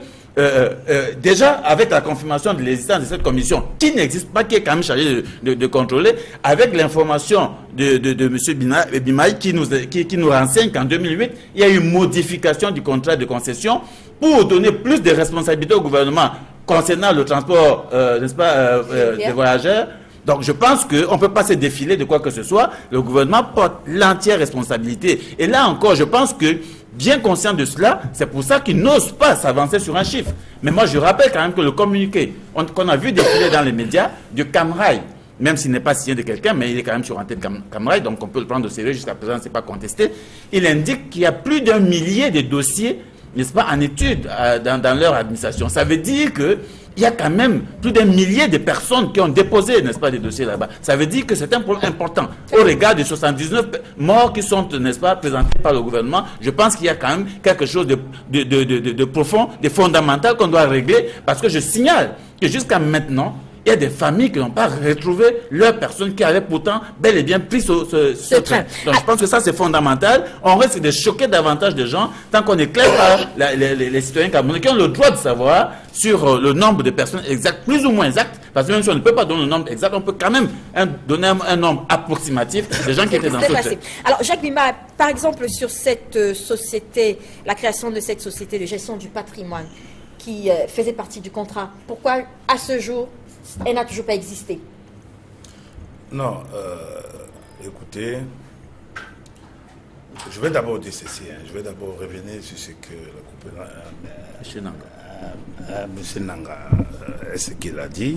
déjà, avec la confirmation de l'existence de cette commission, qui n'existe pas, qui est quand même chargée de contrôler, avec l'information de M. Bimaï qui nous renseigne qu'en 2008, il y a eu une modification du contrat de concession pour donner plus de responsabilités au gouvernement concernant le transport, n'est-ce pas, des voyageurs. Donc je pense qu'on ne peut pas se défiler de quoi que ce soit. Le gouvernement porte l'entière responsabilité. Et là encore, je pense que, bien conscient de cela, c'est pour ça qu'il n'ose pas s'avancer sur un chiffre. Mais moi, je rappelle quand même que le communiqué qu'on a vu défiler dans les médias de Camrail, même s'il n'est pas signé de quelqu'un, mais il est quand même sur un tête Camrail, donc on peut le prendre au sérieux, jusqu'à présent, ce n'est pas contesté. Il indique qu'il y a plus d'1 millier de dossiers, n'est-ce pas, en étude dans leur administration. Ça veut dire que il y a quand même plus d'1 millier de personnes qui ont déposé, n'est-ce pas, des dossiers là-bas. Ça veut dire que c'est un problème important. Au regard des 79 morts qui sont, n'est-ce pas, présentés par le gouvernement, je pense qu'il y a quand même quelque chose de profond, de fondamental qu'on doit régler, parce que je signale que jusqu'à maintenant, il y a des familles qui n'ont pas retrouvé leurs personnes qui avaient pourtant bel et bien pris ce train. Donc je pense que ça c'est fondamental. On risque de choquer davantage de gens tant qu'on n'éclaire pas les citoyens camerounais qui ont le droit de savoir sur le nombre de personnes exactes, plus ou moins exactes, parce que même si on ne peut pas donner le nombre exact, on peut quand même donner un nombre approximatif des gens qui étaient dans ce train. Alors Jacques Bima, par exemple sur cette société, la création de cette société de gestion du patrimoine qui faisait partie du contrat, pourquoi à ce jour elle n'a toujours pas existé? Non, écoutez, je vais d'abord dire ceci, je vais d'abord revenir sur ce que le gouvernement, M. Nanga, ce qu'il a dit.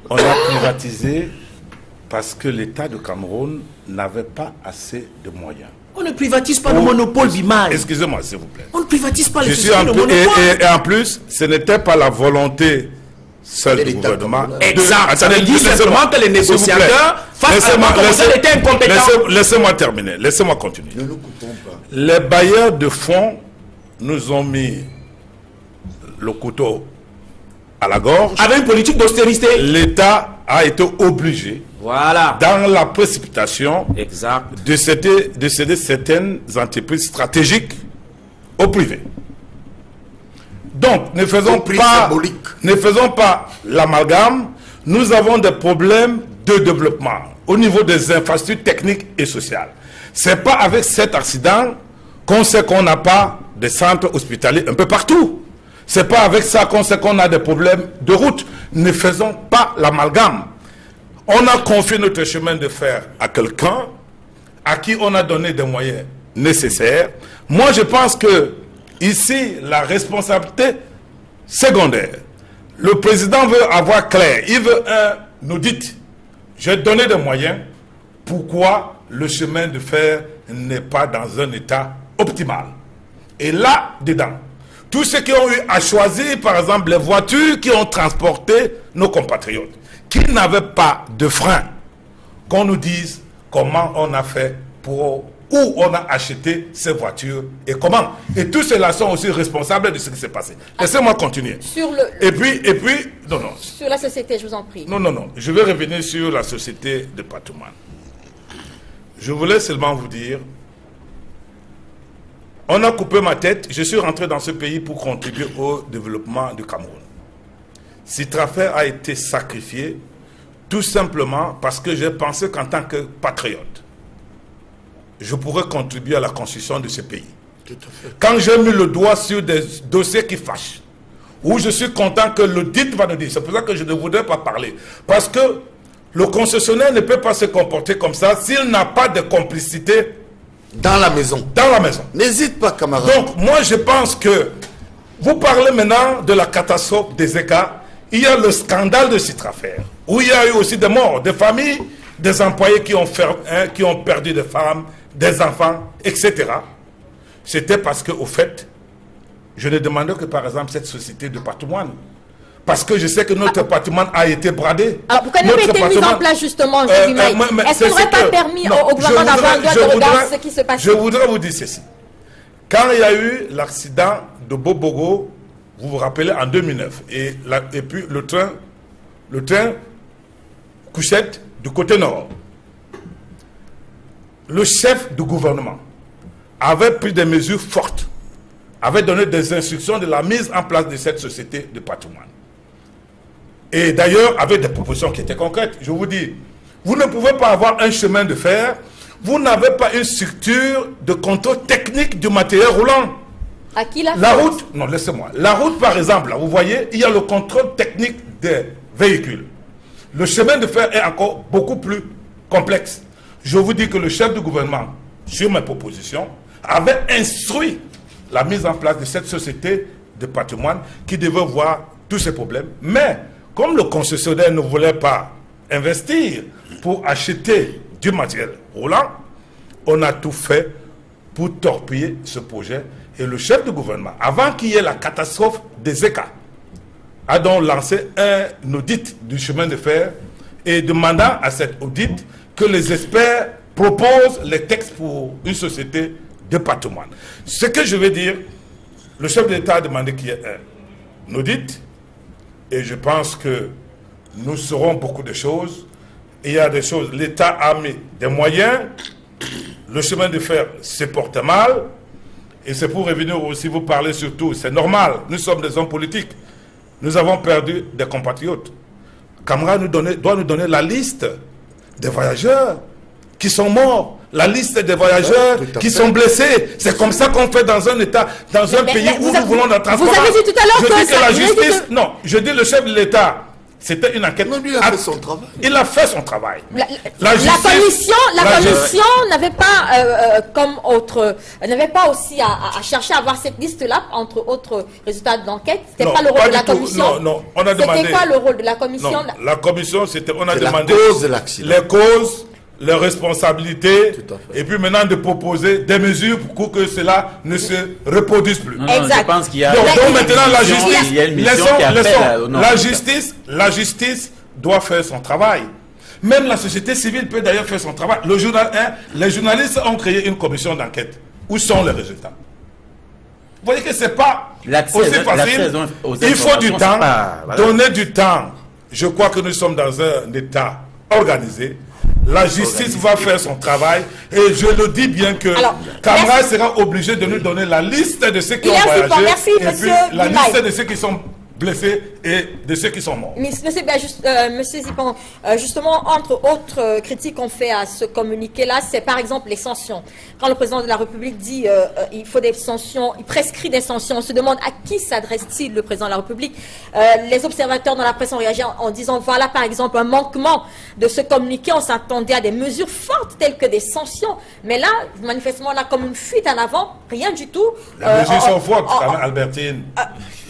On a privatisé Parce que l'État de Cameroun n'avait pas assez de moyens. On ne privatise pas le monopole d'image. Excusez-moi, s'il vous plaît. On ne privatise pas les sociétés de monopole. Et en plus, ce n'était pas la volonté seule du gouvernement. Exact. Ça veut dire simplement que les négociateurs, face à la étaient incompétents. Laissez-moi terminer. Laissez-moi continuer. Ne nous coupons pas. Les bailleurs de fonds nous ont mis le couteau à la gorge. Avec une politique d'austérité. L'État a été obligé, dans la précipitation, de céder certaines entreprises stratégiques au privé. Donc, ne faisons pas l'amalgame. Nous avons des problèmes de développement au niveau des infrastructures techniques et sociales. Ce n'est pas avec cet accident qu'on sait qu'on n'a pas de centres hospitaliers un peu partout. Ce n'est pas avec ça qu'on sait qu'on a des problèmes de route. Ne faisons pas l'amalgame. On a confié notre chemin de fer à quelqu'un à qui on a donné des moyens nécessaires. Moi, je pense que ici, la responsabilité secondaire, le président veut avoir clair, il veut un audit. J'ai donné des moyens. Pourquoi le chemin de fer n'est pas dans un état optimal? Et là-dedans, tous ceux qui ont eu à choisir, par exemple, les voitures qui ont transporté nos compatriotes, qui n'avaient pas de frein, qu'on nous dise comment on a fait pour... où on a acheté ces voitures et comment. Et tous ceux-là sont aussi responsables de ce qui s'est passé. Laissez-moi continuer. Et puis, non. Sur la société, je vous en prie. Non. Je vais revenir sur la société de patrimoine. Je voulais seulement vous dire, on a coupé ma tête, je suis rentré dans ce pays pour contribuer au développement du Cameroun. Citrafer a été sacrifié tout simplement parce que j'ai pensé qu'en tant que patriote, je pourrais contribuer à la construction de ce pays. Tout à fait. Quand j'ai mis le doigt sur des dossiers qui fâchent, où je suis content que l'audit va nous dire, c'est pour ça que je ne voudrais pas parler. Parce que le concessionnaire ne peut pas se comporter comme ça s'il n'a pas de complicité dans la maison. Dans la maison. N'hésite pas, camarade. Donc, moi, je pense que vous parlez maintenant de la catastrophe des ECA. Il y a le scandale de Citrafer, où il y a eu aussi des morts, des familles, des employés qui ont perdu des femmes, des enfants, etc. C'était parce que, au fait, je ne demandais que, par exemple, cette société de patrimoine. Parce que je sais que notre patrimoine a été bradé. Alors, pourquoi n'avez été mis en place, justement, est-ce qu'on n'aurait pas permis au gouvernement d'avoir un droit de regard ce qui se passe? Je voudrais vous dire ceci. Quand il y a eu l'accident de Bobogo, vous vous rappelez, en 2009, et puis le train couchette du côté nord, le chef du gouvernement avait pris des mesures fortes, avait donné des instructions de la mise en place de cette société de patrimoine. Et d'ailleurs, avec des propositions qui étaient concrètes. Je vous dis, vous ne pouvez pas avoir un chemin de fer, vous n'avez pas une structure de contrôle technique du matériel roulant. À qui la route? Non, laissez-moi. La route, par exemple, là, vous voyez, il y a le contrôle technique des véhicules. Le chemin de fer est encore beaucoup plus complexe. Je vous dis que le chef du gouvernement, sur mes propositions, avait instruit la mise en place de cette société de patrimoine qui devait voir tous ces problèmes. Mais, comme le concessionnaire ne voulait pas investir pour acheter du matériel roulant, on a tout fait pour torpiller ce projet. Et le chef du gouvernement, avant qu'il y ait la catastrophe des ECA, a donc lancé un audit du chemin de fer et demandant à cet audit que les experts proposent les textes pour une société de patrimoine. Ce que je veux dire, le chef de l'État a demandé qu'il y ait un audit et je pense que nous saurons beaucoup de choses. Il y a des choses, l'État a mis des moyens, le chemin de fer se porte mal et c'est pour revenir aussi, vous parler surtout, c'est normal, nous sommes des hommes politiques, nous avons perdu des compatriotes. Camara doit nous donner la liste des voyageurs qui sont morts, la liste des voyageurs qui sont blessés. C'est comme ça qu'on fait dans un État, dans un pays où nous voulons la transparence. Vous avez dit tout à l'heure que la justice... Non, je dis le chef de l'État C'était une enquête. Non, lui, il a fait son travail. Il a fait son travail. La commission n'avait pas aussi à chercher à avoir cette liste-là, entre autres résultats d'enquête. C'était pas le rôle de la commission. Non, on a demandé. C'était quoi le rôle de la commission? Non, la commission, on a demandé la cause de l'accident. Les causes, les responsabilités, et puis maintenant de proposer des mesures pour que cela ne se reproduise plus. Non, je pense qu'il y a donc maintenant la justice doit faire son travail. Même la société civile peut d'ailleurs faire son travail. Les journalistes ont créé une commission d'enquête. Où sont les résultats? Vous voyez que c'est pas aussi facile. Il faut du temps, donner du temps. Je crois que nous sommes dans un État organisé. La justice va faire son travail et je le dis bien que Camara sera obligé de nous donner la liste de ceux qui ont voyagé et puis la liste de ceux qui sont blessés et de ceux qui sont morts. Monsieur Zipon, justement, entre autres critiques qu'on fait à ce communiqué-là, c'est par exemple les sanctions. Quand le président de la République dit il faut des sanctions, il prescrit des sanctions, on se demande à qui s'adresse-t-il le président de la République. Les observateurs dans la presse ont réagi en disant voilà par exemple un manquement de ce communiqué, on s'attendait à des mesures fortes telles que des sanctions. Mais là, manifestement, là, comme une fuite en avant, rien du tout. Les mesures sont fortes, quand même, Albertine.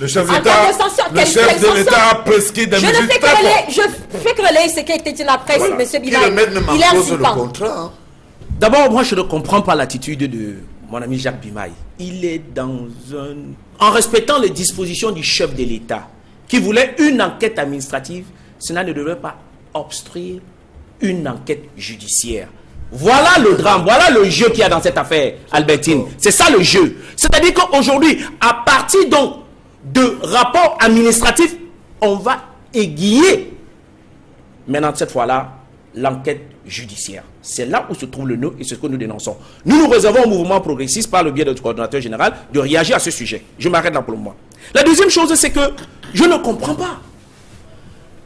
Le chef de l'État a prescrit des mesures très fortes. Je fais que relayer ce qui a été dit dans la presse, M. Bilal. Il est insultant. D'abord, moi, je ne comprends pas l'attitude de mon ami Jacques Bimaï. Il est en respectant les dispositions du chef de l'État, qui voulait une enquête administrative, cela ne devrait pas obstruire une enquête judiciaire. Voilà le drame, voilà le jeu qu'il y a dans cette affaire, Albertine. C'est ça le jeu. C'est-à-dire qu'aujourd'hui, à partir donc de rapports administratifs, on va aiguiller maintenant cette fois-là l'enquête judiciaire. C'est là où se trouve le nœud et c'est ce que nous dénonçons. Nous réservons au mouvement progressiste par le biais de notre coordonnateur général de réagir à ce sujet. Je m'arrête là pour le moment. La deuxième chose, c'est que je ne comprends pas.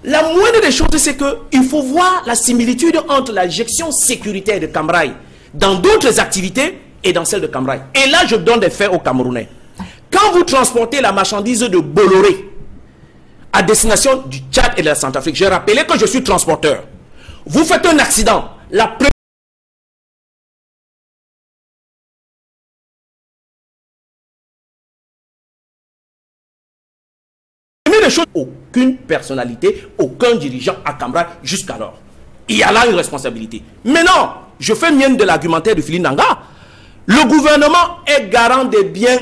La moindre des choses, c'est qu'il faut voir la similitude entre la gestion sécuritaire de Cam Rai dans d'autres activités et dans celle de Cam Rai. Et là, je donne des faits aux Camerounais. Quand vous transportez la marchandise de Bolloré à destination du Tchad et de la Centrafrique, j'ai rappelé que je suis transporteur. Vous faites un accident. La première des choses, aucune personnalité, aucun dirigeant à Cam Rai jusqu'alors. Il y a là une responsabilité. Maintenant, je fais mienne de l'argumentaire de Philippe Nanga. Le gouvernement est garant des biens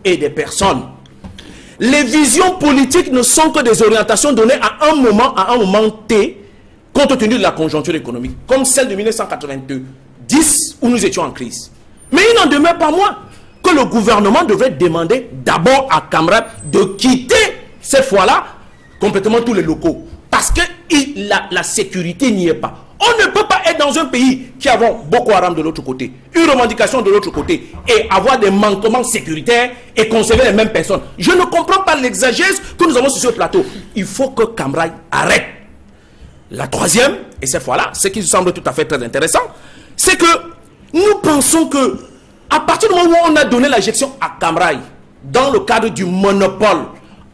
et des personnes. Les visions politiques ne sont que des orientations données à un moment T, compte tenu de la conjoncture économique, comme celle de 1982-10 où nous étions en crise. Mais il n'en demeure pas moins que le gouvernement devrait demander d'abord à Cam Rai de quitter cette fois-là complètement tous les locaux, parce que la sécurité n'y est pas. On ne peut pas être dans un pays qui a Boko Haram de l'autre côté, une revendication de l'autre côté, et avoir des manquements sécuritaires et conserver les mêmes personnes. Je ne comprends pas l'exagération que nous avons sur ce plateau. Il faut que Cam Rai arrête. La troisième, et cette fois-là, ce qui me semble tout à fait très intéressant, c'est que nous pensons que à partir du moment où on a donné la gestion à Cam Rai dans le cadre du monopole,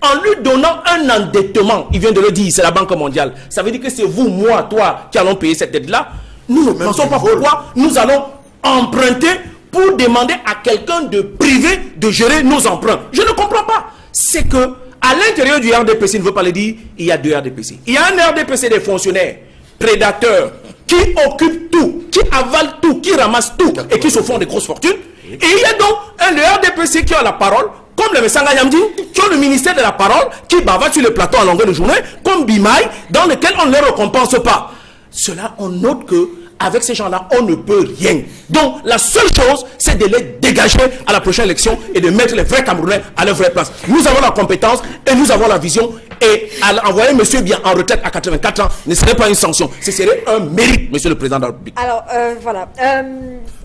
en lui donnant un endettement, il vient de le dire, c'est la Banque mondiale. Ça veut dire que c'est vous, moi, toi qui allons payer cette dette-là. Nous ne pensons pas pourquoi nous allons emprunter pour demander à quelqu'un de privé de gérer nos emprunts. Je ne comprends pas. C'est que à l'intérieur du RDPC, il ne veut pas le dire, il y a deux RDPC. Il y a un RDPC des fonctionnaires, prédateurs, qui occupent tout, qui avalent tout, qui ramassent tout et qui se font des grosses fortunes. Et il y a donc un RDPC qui a la parole, comme le Messanga Yamdi, qui ont le ministère de la parole, qui bavardent sur le plateau à longueur de journée, comme Bimaï, dans lequel on ne les récompense pas. Cela, on note que avec ces gens-là, on ne peut rien. Donc, la seule chose, c'est de les dégager à la prochaine élection et de mettre les vrais Camerounais à leur vraie place. Nous avons la compétence et nous avons la vision. Et envoyer monsieur bien en retraite à 84 ans ne serait pas une sanction. Ce serait un mérite, monsieur le président de la République. Alors, voilà.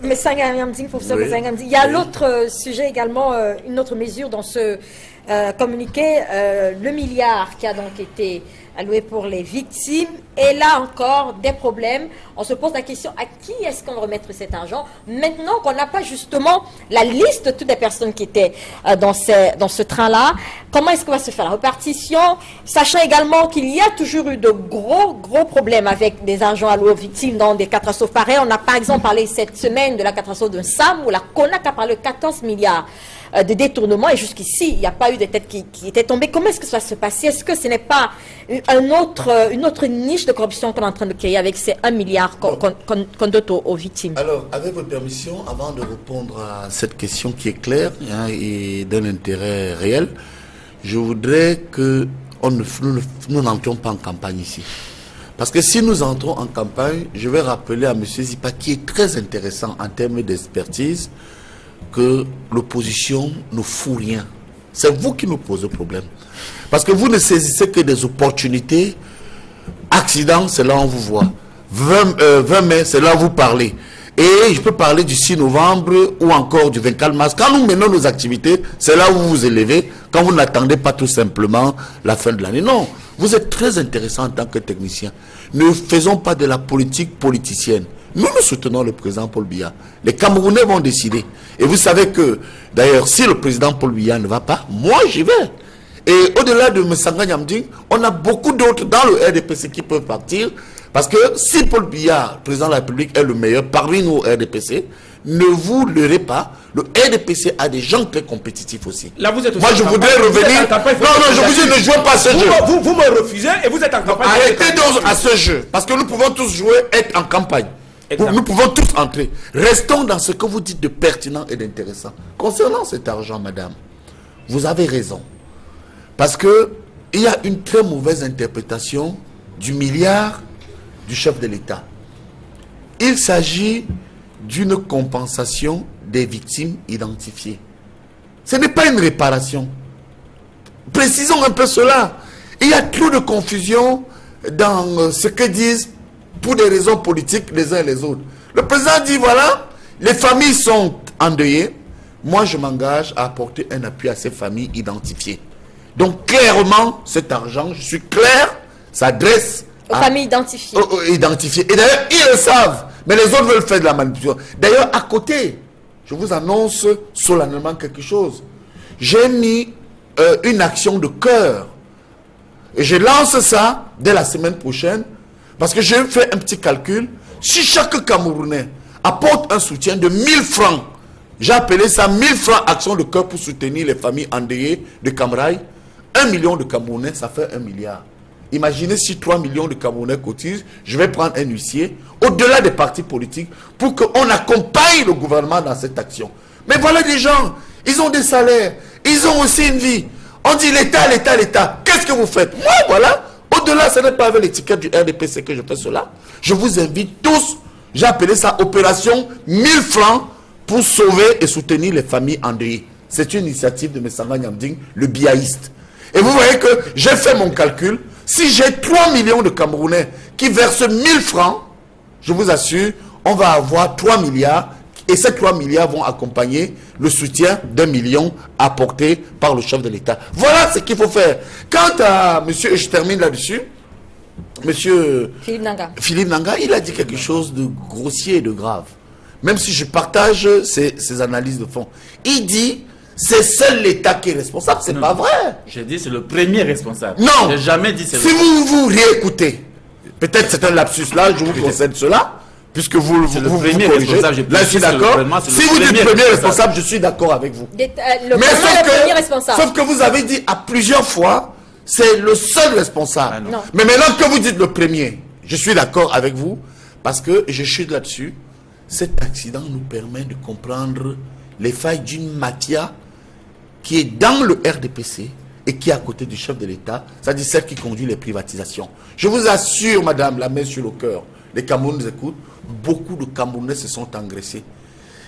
Mais il y a l'autre sujet également, une autre mesure dans ce communiqué, le milliard qui a donc été alloués pour les victimes. Et là encore, des problèmes. On se pose la question, à qui est-ce qu'on va remettre cet argent? Maintenant qu'on n'a pas justement la liste de toutes les personnes qui étaient dans ce train-là, comment est-ce qu'on va se faire la répartition? Sachant également qu'il y a toujours eu de gros problèmes avec des argents alloués aux victimes dans des catastrophes pareilles. On a par exemple parlé cette semaine de la catastrophe de Sam, où la CONAC a parlé de 14 milliards de détournements, et jusqu'ici, il n'y a pas eu de tête qui était tombée. Comment est-ce que ça va se passer? Est-ce que ce n'est pas une autre niche de corruption qu'on est en train de créer avec ces 1 milliard qu'on dote aux victimes? Alors, avec votre permission, avant de répondre à cette question qui est claire et d'un intérêt réel, je voudrais que nous n'entrions pas en campagne ici. Parce que si nous entrons en campagne, je vais rappeler à M. Zipa, qui est très intéressant en termes d'expertise, que l'opposition ne fout rien. C'est vous qui nous posez problème. Parce que vous ne saisissez que des opportunités. Accident, c'est là où on vous voit. 20 mai, c'est là où vous parlez. Et je peux parler du 6 novembre ou encore du 24 mars. Quand nous menons nos activités, c'est là où vous vous élevez, quand vous n'attendez pas tout simplement la fin de l'année. Non, vous êtes très intéressant en tant que technicien. Ne faisons pas de la politique politicienne. Nous soutenons le président Paul Biya. Les Camerounais vont décider. Et vous savez que, d'ailleurs, si le président Paul Biya ne va pas, moi j'y vais. Et au-delà de Messanga Nyamding, on a beaucoup d'autres dans le RDPC qui peuvent partir. Parce que si Paul Biya, président de la République, est le meilleur parmi nous au RDPC, ne vous leurrez pas, le RDPC a des gens très compétitifs aussi. Là, vous êtes aussi moi, je voudrais revenir. Non, je vous dis, ne jouez pas à ce jeu. Vous me refusez et vous êtes en campagne. Arrêtez donc à ce jeu. Parce que nous pouvons tous jouer, être en campagne. Nous pouvons tous entrer. Restons dans ce que vous dites de pertinent et d'intéressant. Concernant cet argent, madame, vous avez raison. Parce que il y a une très mauvaise interprétation du milliard du chef de l'État. Il s'agit d'une compensation des victimes identifiées. Ce n'est pas une réparation. Précisons un peu cela. Il y a trop de confusion dans ce que disent, pour des raisons politiques, les uns et les autres. Le président dit, voilà, les familles sont endeuillées. Moi, je m'engage à apporter un appui à ces familles identifiées. Donc, clairement, cet argent, je suis clair, s'adresse aux familles identifiées. Identifiées. Et d'ailleurs, ils le savent. Mais les autres veulent faire de la manipulation. D'ailleurs, à côté, je vous annonce solennellement quelque chose. J'ai mis une action de cœur. Et je lance ça dès la semaine prochaine. Parce que j'ai fait un petit calcul. Si chaque Camerounais apporte un soutien de 1000 francs, j'ai appelé ça 1000 francs action de cœur pour soutenir les familles endeuillées de Camraï. 1 million de Camerounais, ça fait 1 milliard. Imaginez si 3 millions de Camerounais cotisent, je vais prendre un huissier, au-delà des partis politiques, pour qu'on accompagne le gouvernement dans cette action. Mais voilà des gens, ils ont des salaires, ils ont aussi une vie. On dit l'État, l'État, l'État. Qu'est-ce que vous faites? Moi, voilà. Au-delà, ce n'est pas avec l'étiquette du RDPC que je fais cela. Je vous invite tous, j'ai appelé ça opération 1000 francs pour sauver et soutenir les familles endeuillées. C'est une initiative de Messanga Nyamding, le biaïste. Et vous voyez que j'ai fait mon calcul. Si j'ai 3 millions de Camerounais qui versent 1000 francs, je vous assure, on va avoir 3 milliards. Et ces 3 milliards vont accompagner le soutien d'1 million apporté par le chef de l'État. Voilà ce qu'il faut faire. Quant à monsieur, et je termine là-dessus, monsieur Philippe Nanga, il a dit quelque chose de grossier et de grave. Même si je partage ses analyses de fond. Il dit, c'est seul l'État qui est responsable. C'est pas vrai. J'ai dit, c'est le premier responsable. Non. J'ai jamais dit c'est si vous réécoutez, peut-être c'est un lapsus là, je vous concède cela. Puisque vous premier responsable, là je suis d'accord. Si vous dites premier responsable, je suis d'accord avec vous. Mais sauf que vous avez dit à plusieurs fois, c'est le seul responsable. Non. Mais maintenant que vous dites le premier, je suis d'accord avec vous, parce que je suis là-dessus. Cet accident nous permet de comprendre les failles d'une mafia qui est dans le RDPC et qui est à côté du chef de l'État, c'est-à-dire celle qui conduit les privatisations. Je vous assure, madame, la main sur le cœur, les Camerounais nous écoutent, beaucoup de Camerounais se sont engraissés.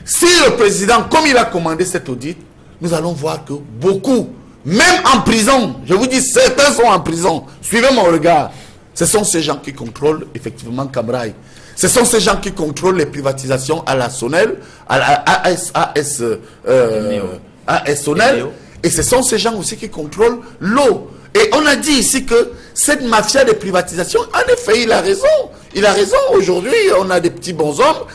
Si le président, comme il a commandé cet audit, nous allons voir que beaucoup, même en prison, je vous dis, certains sont en prison, suivez mon regard, ce sont ces gens qui contrôlent effectivement Camraï. Ce sont ces gens qui contrôlent les privatisations à la Sonel, à la AS Sonel, et ce sont ces gens aussi qui contrôlent l'eau. Et on a dit ici que cette mafia de privatisation, en effet, il a raison. Il a raison. Aujourd'hui, on a des petits bonshommes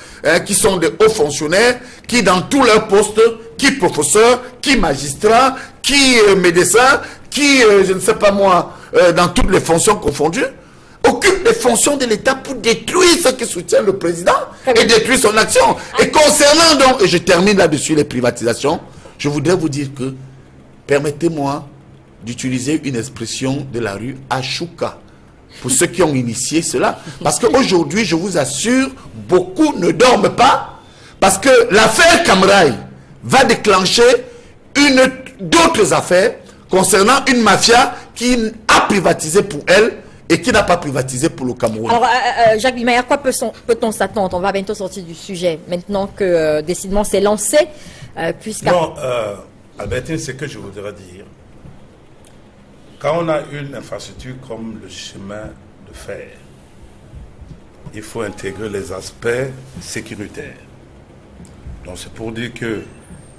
qui sont des hauts fonctionnaires, qui dans tous leurs postes, qui professeurs, qui magistrats, qui médecins, qui, je ne sais pas moi, dans toutes les fonctions confondues, occupent les fonctions de l'État pour détruire ceux qui soutiennent le président et détruire son action. Et concernant donc, et je termine là-dessus les privatisations, je voudrais vous dire que, permettez-moi d'utiliser une expression de la rue, Ashuka, pour ceux qui ont initié cela. Parce qu'aujourd'hui, je vous assure, beaucoup ne dorment pas, parce que l'affaire Camraï va déclencher d'autres affaires concernant une mafia qui a privatisé pour elle et qui n'a pas privatisé pour le Cameroun. Alors, Jacques Bimaye, à quoi peut-on s'attendre? On va bientôt sortir du sujet, maintenant que décidément c'est lancé. Non, Albertine, ce que je voudrais dire, quand on a une infrastructure comme le chemin de fer, il faut intégrer les aspects sécuritaires. Donc c'est pour dire que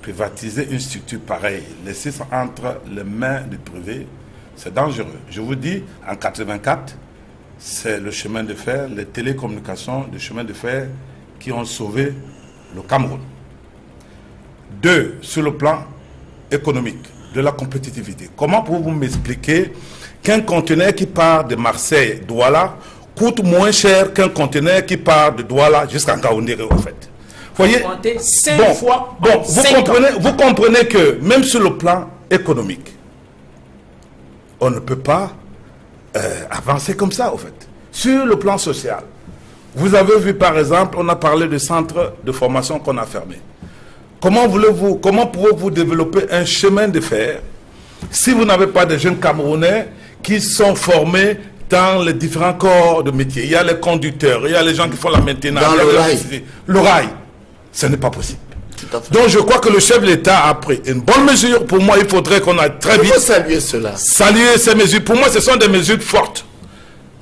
privatiser une structure pareille, laisser ça entre les mains du privé, c'est dangereux. Je vous dis, en 84, c'est le chemin de fer, les télécommunications du chemin de fer qui ont sauvé le Cameroun. 2, sur le plan économique, de la compétitivité. Comment pouvez-vous m'expliquer qu'un conteneur qui part de Marseille, Douala, coûte moins cher qu'un conteneur qui part de Douala jusqu'à Ngaoundéré, en fait? Vous voyez, vous comprenez que même sur le plan économique, on ne peut pas avancer comme ça, en fait. Sur le plan social, vous avez vu par exemple, on a parlé de centres de formation qu'on a fermés. Comment pouvez-vous développer un chemin de fer si vous n'avez pas de jeunes Camerounais qui sont formés dans les différents corps de métier? Il y a les conducteurs, il y a les gens qui font la maintenance. Dans le rail. Ce n'est pas possible. Donc je crois que le chef de l'État a pris une bonne mesure. Pour moi, il faudrait qu'on aille très vite. Saluer cela. Saluer ces mesures. Pour moi, ce sont des mesures fortes.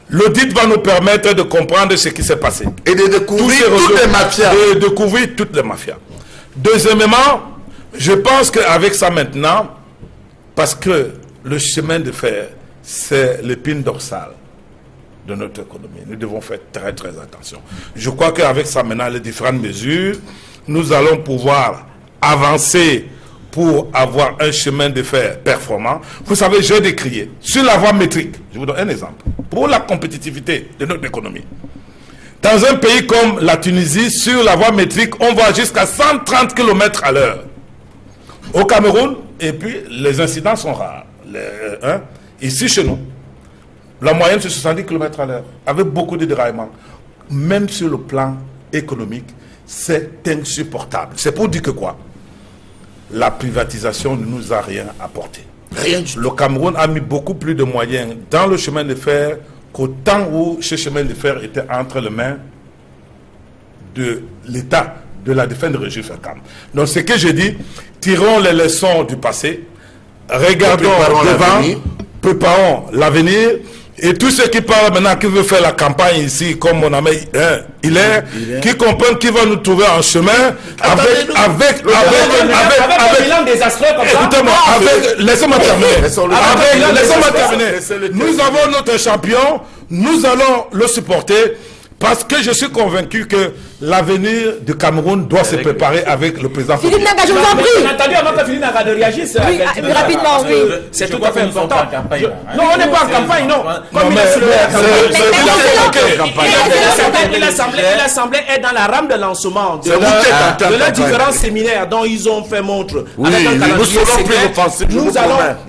L'audit va nous permettre de comprendre ce qui s'est passé. Et de découvrir toutes les mafias. Et de découvrir toutes les mafias. Deuxièmement, je pense qu'avec ça maintenant, parce que le chemin de fer, c'est l'épine dorsale de notre économie. Nous devons faire très très attention. Je crois qu'avec ça maintenant, les différentes mesures, nous allons pouvoir avancer pour avoir un chemin de fer performant. Vous savez, j'ai décrié sur la voie métrique, je vous donne un exemple, pour la compétitivité de notre économie. Dans un pays comme la Tunisie, sur la voie métrique, on va jusqu'à 130 km à l'heure. Au Cameroun, et puis les incidents sont rares. Ici, chez nous, la moyenne c'est 70 km à l'heure, avec beaucoup de déraillements. Même sur le plan économique, c'est insupportable. C'est pour dire que quoi? La privatisation ne nous a rien apporté. Rien du tout. Le Cameroun a mis beaucoup plus de moyens dans le chemin de fer qu'au temps où ce chemin de fer était entre les mains de l'État, de la défense de Régis Fakam. Donc ce que je dis, tirons les leçons du passé, regardons devant, préparons l'avenir. Et tous ceux qui parlent maintenant, qui veulent faire la campagne ici, comme mon ami Hilaire, qui comprennent qu'ils vont nous trouver en chemin avec bilan désastreux comme ça. Écoutez-moi, laissez-moi terminer. Nous avons notre champion, nous allons le supporter. Parce que je suis convaincu que l'avenir du Cameroun doit se préparer avec le président. Philippe Naga, je vous en prie. On a entendu avant que Philippe Naga de réagir. Oui, rapidement, oui. C'est tout à fait important. Non, on n'est pas en campagne, non. L'Assemblée est dans la rame de lancement de leurs différents séminaires dont ils ont fait montre.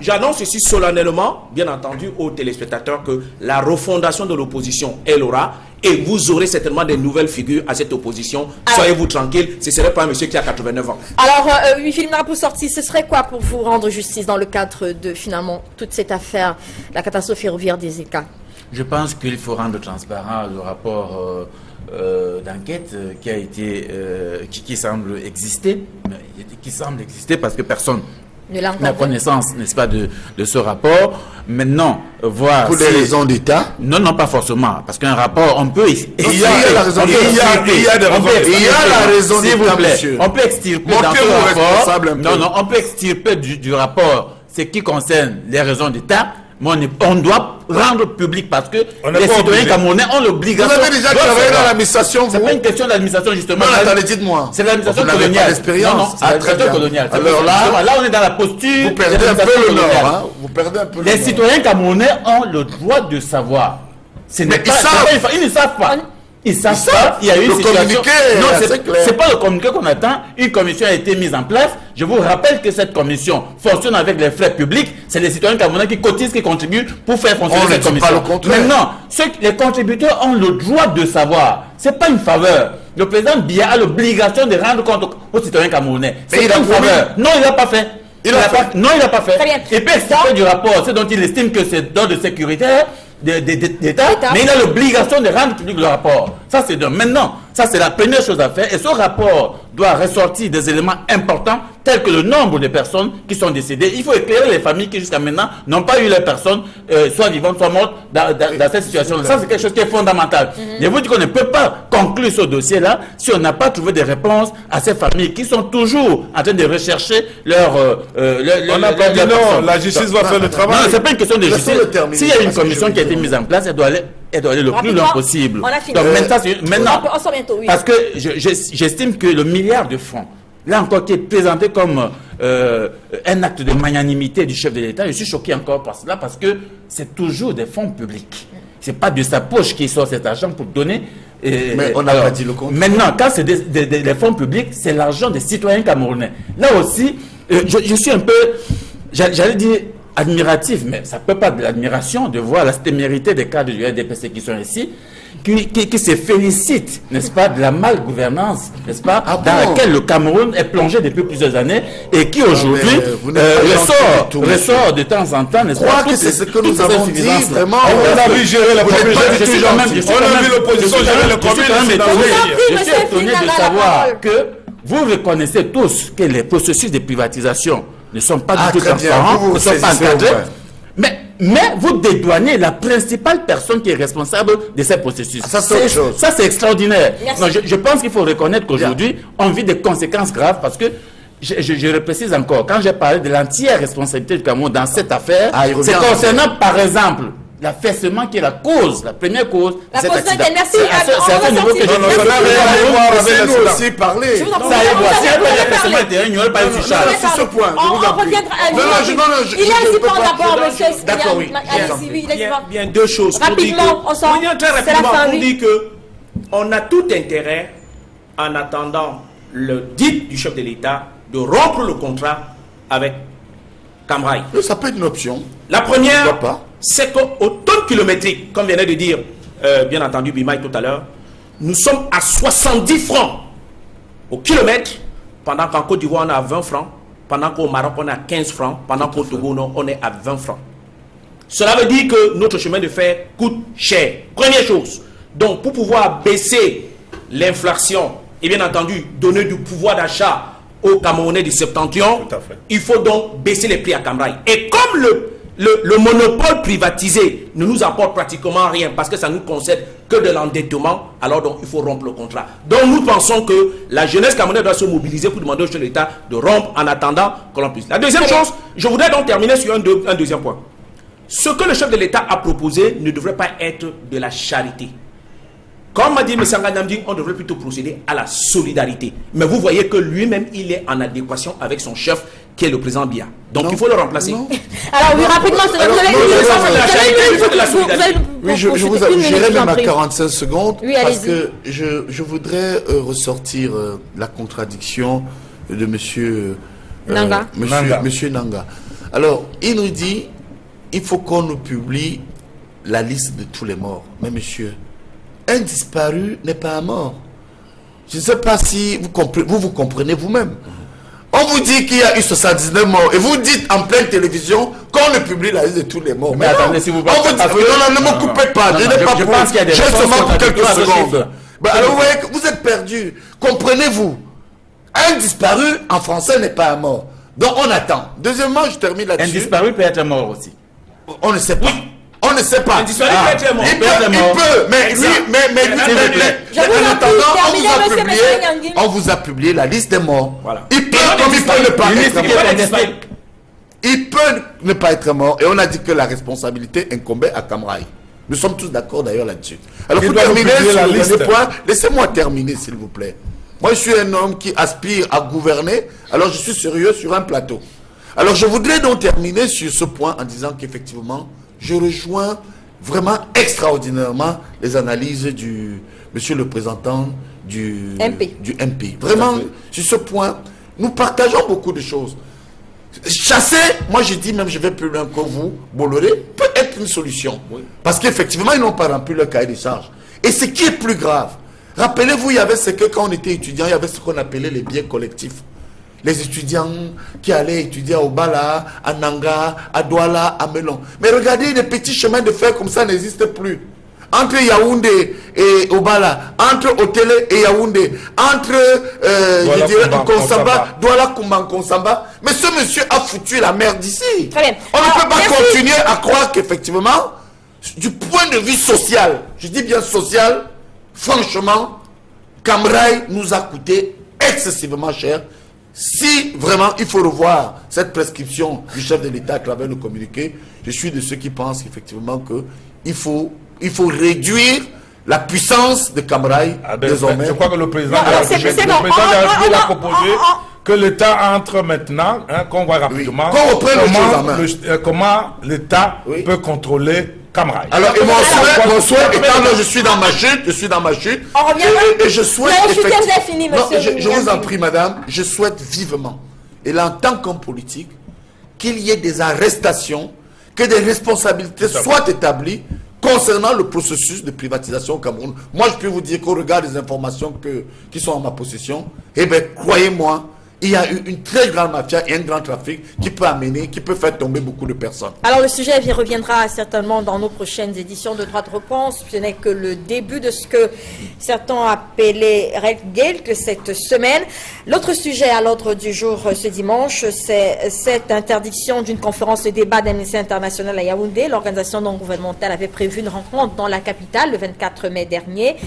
J'annonce ici solennellement, bien entendu, aux téléspectateurs que la refondation de l'opposition, elle aura. Et vous aurez certainement des nouvelles figures à cette opposition. Soyez-vous tranquille, ce ne serait pas un monsieur qui a 89 ans. Alors, Philippe Naga, pour sortir, ce serait quoi pour vous rendre justice dans le cadre de, finalement, toute cette affaire, la catastrophe ferroviaire des ECA? Je pense qu'il faut rendre transparent le rapport d'enquête qui a été, qui semble exister parce que personne n'a connaissance, n'est-ce pas, de ce rapport. Maintenant, voir pour des raisons d'État. Non, pas forcément, parce qu'un rapport, on peut. Il y a la raison d'État, monsieur. On peut extirper dans ce rapport. Non, on peut extirper du rapport ce qui concerne les raisons d'État, Mais on doit rendre public parce que On n'est les pas citoyens obligé. camerounais ont Vous l'obligation. avez déjà travaillé dans l'administration, C'est vous? pas une question d'administration, justement. Non, attendez, dites-moi. C'est l'administration Vous n'avez pas coloniale. d'expérience. Non, non, c'est Ah, l'administration très bien. coloniale. Alors là, on est dans la posture. vous perdez de un peu l'administration le nord. coloniale. Hein? Vous perdez un peu le Les nord. citoyens camerounais ont le droit de savoir. Ce n'est Mais pas, ils savent. c'est pas- ils ne savent pas. Ils savent pas. Il y a eu Le une situation. communiqué est Non, assez clair. c'est pas le communiqué qu'on attend. Une commission a été mise en place. Je vous rappelle que cette commission fonctionne avec les frais publics. C'est les citoyens camerounais qui cotisent, qui contribuent pour faire fonctionner On ne cette dit commission. pas le contraire. Maintenant, les contributeurs ont le droit de savoir. C'est pas une faveur. Le président Biya a l'obligation de rendre compte aux citoyens camerounais. Mais C'est il pas a une promis. faveur. Non, il l'a pas fait. Non, il n'a pas fait. Très bien. Il peut expliquer du rapport, c'est dont il estime que c'est d'ordre sécuritaire d'État, mais il a l'obligation de rendre public le rapport. Ça, c'est de maintenant. Ça, c'est la première chose à faire. Et ce rapport doit ressortir des éléments importants tels que le nombre de personnes qui sont décédées. Il faut éclairer les familles qui, jusqu'à maintenant, n'ont pas eu leurs personnes, soit vivantes, soit mortes, dans cette situation. Ça, c'est quelque chose qui est fondamental. Je vous dis qu'on ne peut pas conclure ce dossier-là si on n'a pas trouvé des réponses à ces familles qui sont toujours en train de rechercher leur On n'a pas dit non, la justice va faire le travail. non, c'est pas une question de justice. Laissons-le terminer, S'il y a une parce que commission je qui a vais été dire- mise en place, elle doit aller le plus Rapidement, loin possible. on a fini. Donc maintenant, On sort bientôt, oui. parce que j'estime que le milliard de francs, là encore qui est présenté comme un acte de magnanimité du chef de l'État, je suis choqué encore par cela parce que c'est toujours des fonds publics. C'est pas de sa poche qui sort cet argent pour donner. Mais on n'a pas dit le contraire. Maintenant, quand c'est des fonds publics, c'est l'argent des citoyens camerounais. Là aussi, je suis un peu, j'allais dire, admiratif, mais ça peut pas de l'admiration de voir la témérité des cadres du RDPC qui sont ici, qui se félicitent, n'est-ce pas, de la malgouvernance, n'est-ce pas, dans laquelle le Cameroun est plongé depuis plusieurs années et qui aujourd'hui vous n'êtes pas gentil du tout, ressort de temps en temps, n'est-ce Je crois pas, que c'est ce que nous toutes ces avons dit, insuffisances-là. vraiment. On a vu gérer la Vous n'êtes communes. pas Je du suis tout quand même, gentil. je suis On quand a même- vu l'opposition je suis gérer quand les même- je suis communes, quand même c'est dans étonné- le pays. je suis Monsieur étonné Finlanda, de la savoir parole. que vous reconnaissez tous que les processus de privatisation ne sont pas Ah, du tout très bien. transparents, Vous ne sont pas saisissez au encadrés. point. Mais vous dédouanez la principale personne qui est responsable de ces processus. Ça, c'est autre chose. Ça, c'est extraordinaire. Merci. Non, je pense qu'il faut reconnaître qu'aujourd'hui, on vit des conséquences graves parce que je le précise encore, quand j'ai parlé de l'entière responsabilité du Cameroun dans cette affaire, Ah, il revient c'est en concernant, par exemple, l'affaissement qui est la cause, la première cause La de cet cause accident. d'Intel, merci. C'est à ce On va niveau que sortir. je Non, non, ça n'a rien à voir avec Laissez-nous l'accident. aussi parler. Je vous en prie. Ça y est, voici. Vous S'il y avait allez l'affaissement parler. intérieur, il n'y aurait pas eu Non, Fichard. non, sur ce point, je vous en prie. reviendra à Non, non, il est je ainsi peux pour pas- d'abord, je- monsieur. D'accord, oui. Allez-y, oui, laissez voir. Bien deux choses. pour dire Rapidement, que- on sort. Oui, très C'est la rapidement, fin, pour oui. dire que on a tout intérêt, en attendant le dit du chef de l'État, de rompre le contrat avec Camrail. Ça peut être une option. La première, Pourquoi pas? c'est qu'au tonne kilométrique, comme venait de dire, bien entendu, Bimaï tout à l'heure, nous sommes à 70 francs au kilomètre, pendant qu'en Côte d'Ivoire, on est à 20 francs, pendant qu'au Maroc, on est à 15 francs, pendant qu'au Togo, non, on est à 20 francs. Cela veut dire que notre chemin de fer coûte cher. Première chose. Donc, pour pouvoir baisser l'inflation et bien entendu donner du pouvoir d'achat aux Camerounais du septentrion, Tout à fait. il faut donc baisser les prix à Camrail. Et comme le monopole privatisé ne nous apporte pratiquement rien parce que ça nous concède que de l'endettement, alors donc il faut rompre le contrat. Donc nous pensons que la jeunesse camerounaise doit se mobiliser pour demander au chef de l'État de rompre en attendant que l'on puisse. La deuxième chose, je voudrais donc terminer sur un deuxième point. Ce que le chef de l'État a proposé ne devrait pas être de la charité. Comme m'a dit M. Sanganamdi, on devrait plutôt procéder à la solidarité. Mais vous voyez que lui-même, il est en adéquation avec son chef, qui est le président Biya. Donc Non. il faut le remplacer. Non. Alors, oui, rapidement, vous Alors, avez non, une non, minute, non, vous non, avez une minute, la vous allez- Oui, je vous une minute, j'irai je vous en même à prie. 45 secondes Oui, parce allez-y. que je voudrais ressortir la contradiction de monsieur Nanga. Monsieur Nanga. Alors, il nous dit il faut qu'on nous publie la liste de tous les morts. Mais monsieur, un disparu n'est pas un mort. Je ne sais pas si vous comprenez vous-même. On vous dit qu'il y a eu 79 morts et vous dites en pleine télévision qu'on ne publie la liste de tous les morts. Mais non. attendez, s'il vous plaît, On vous dit, parce que- non, ne me coupez pas. Non, Je non, n'ai je- pas je pour- pense qu'il y a des j'ai réponses seulement pour quelques contradictoires à ce secondes. chiffre. Bah, alors vous voyez que vous êtes perdu. Comprenez-vous? Un disparu en français n'est pas un mort. Donc on attend. Deuxièmement, je termine Un là-dessus. disparu peut être mort aussi. On ne sait pas. On ne sait pas. Un disparu peut être mort. Il peut être peut, mort. mais lui, mais lui, S'il vous plaît. Je vous en en prie, attendant, terminez, monsieur on vous a publié la liste des morts. Voilà. Il peut, comme il peut ne pas Une être liste qui mort. est contestée. Il peut ne pas être mort. Et on a dit que la responsabilité incombait à Kamraï. Nous sommes tous d'accord d'ailleurs là-dessus. Alors pour terminer sur le dernier point, laissez-moi terminer s'il vous plaît. Moi je suis un homme qui aspire à gouverner, alors je suis sérieux sur un plateau. Alors je voudrais donc terminer sur ce point en disant qu'effectivement, je rejoins vraiment extraordinairement les analyses du monsieur le représentant du MP. Vraiment, sur ce point, nous partageons beaucoup de choses. Chasser, moi je dis même, je vais plus loin que vous, Bolloré, peut être une solution. Oui. Parce qu'effectivement, ils n'ont pas rempli leur cahier de charges. Et ce qui est plus grave, rappelez-vous, il y avait ce que quand on était étudiant, il y avait ce qu'on appelait les biens collectifs. Les étudiants qui allaient étudier à Obala, à Nanga, à Douala, à Melon. Mais regardez, les petits chemins de fer comme ça n'existent plus. Entre Yaoundé et Obala, entre Otélé et Yaoundé, entre je dirais Konsamba, Douala Kumban Konsamba. Mais ce monsieur a foutu la merde ici. Très bien. On ne peut pas continuer à croire qu'effectivement, du point de vue social, je dis bien social, franchement, Kamraï nous a coûté excessivement cher. Si vraiment il faut revoir cette prescription du chef de l'État à travers le communiqué, je suis de ceux qui pensent effectivement qu'il faut réduire la puissance de Kamraï désormais. Je crois que le président de la République a proposé que l'État entre maintenant, qu'on voit rapidement comment l'État peut contrôler Kamraï. Alors, et mon souhait étant là, je suis dans ma chute, on revient et je souhaite je vous en prie madame, je souhaite vivement, et là en tant qu'homme politique, qu'il y ait des arrestations, que des responsabilités soient établies concernant le processus de privatisation au Cameroun. Moi je peux vous dire qu'au regard des informations qui sont en ma possession, eh bien croyez-moi, il y a eu une très grande mafia et un grand trafic qui peut faire tomber beaucoup de personnes. Alors le sujet reviendra certainement dans nos prochaines éditions de Droit de Réponse. Ce n'est que le début de ce que certains ont appelé Redgate cette semaine. L'autre sujet à l'ordre du jour ce dimanche, c'est cette interdiction d'une conférence de débat d'Amnesty International à Yaoundé. L'organisation non gouvernementale avait prévu une rencontre dans la capitale le 24 mai dernier,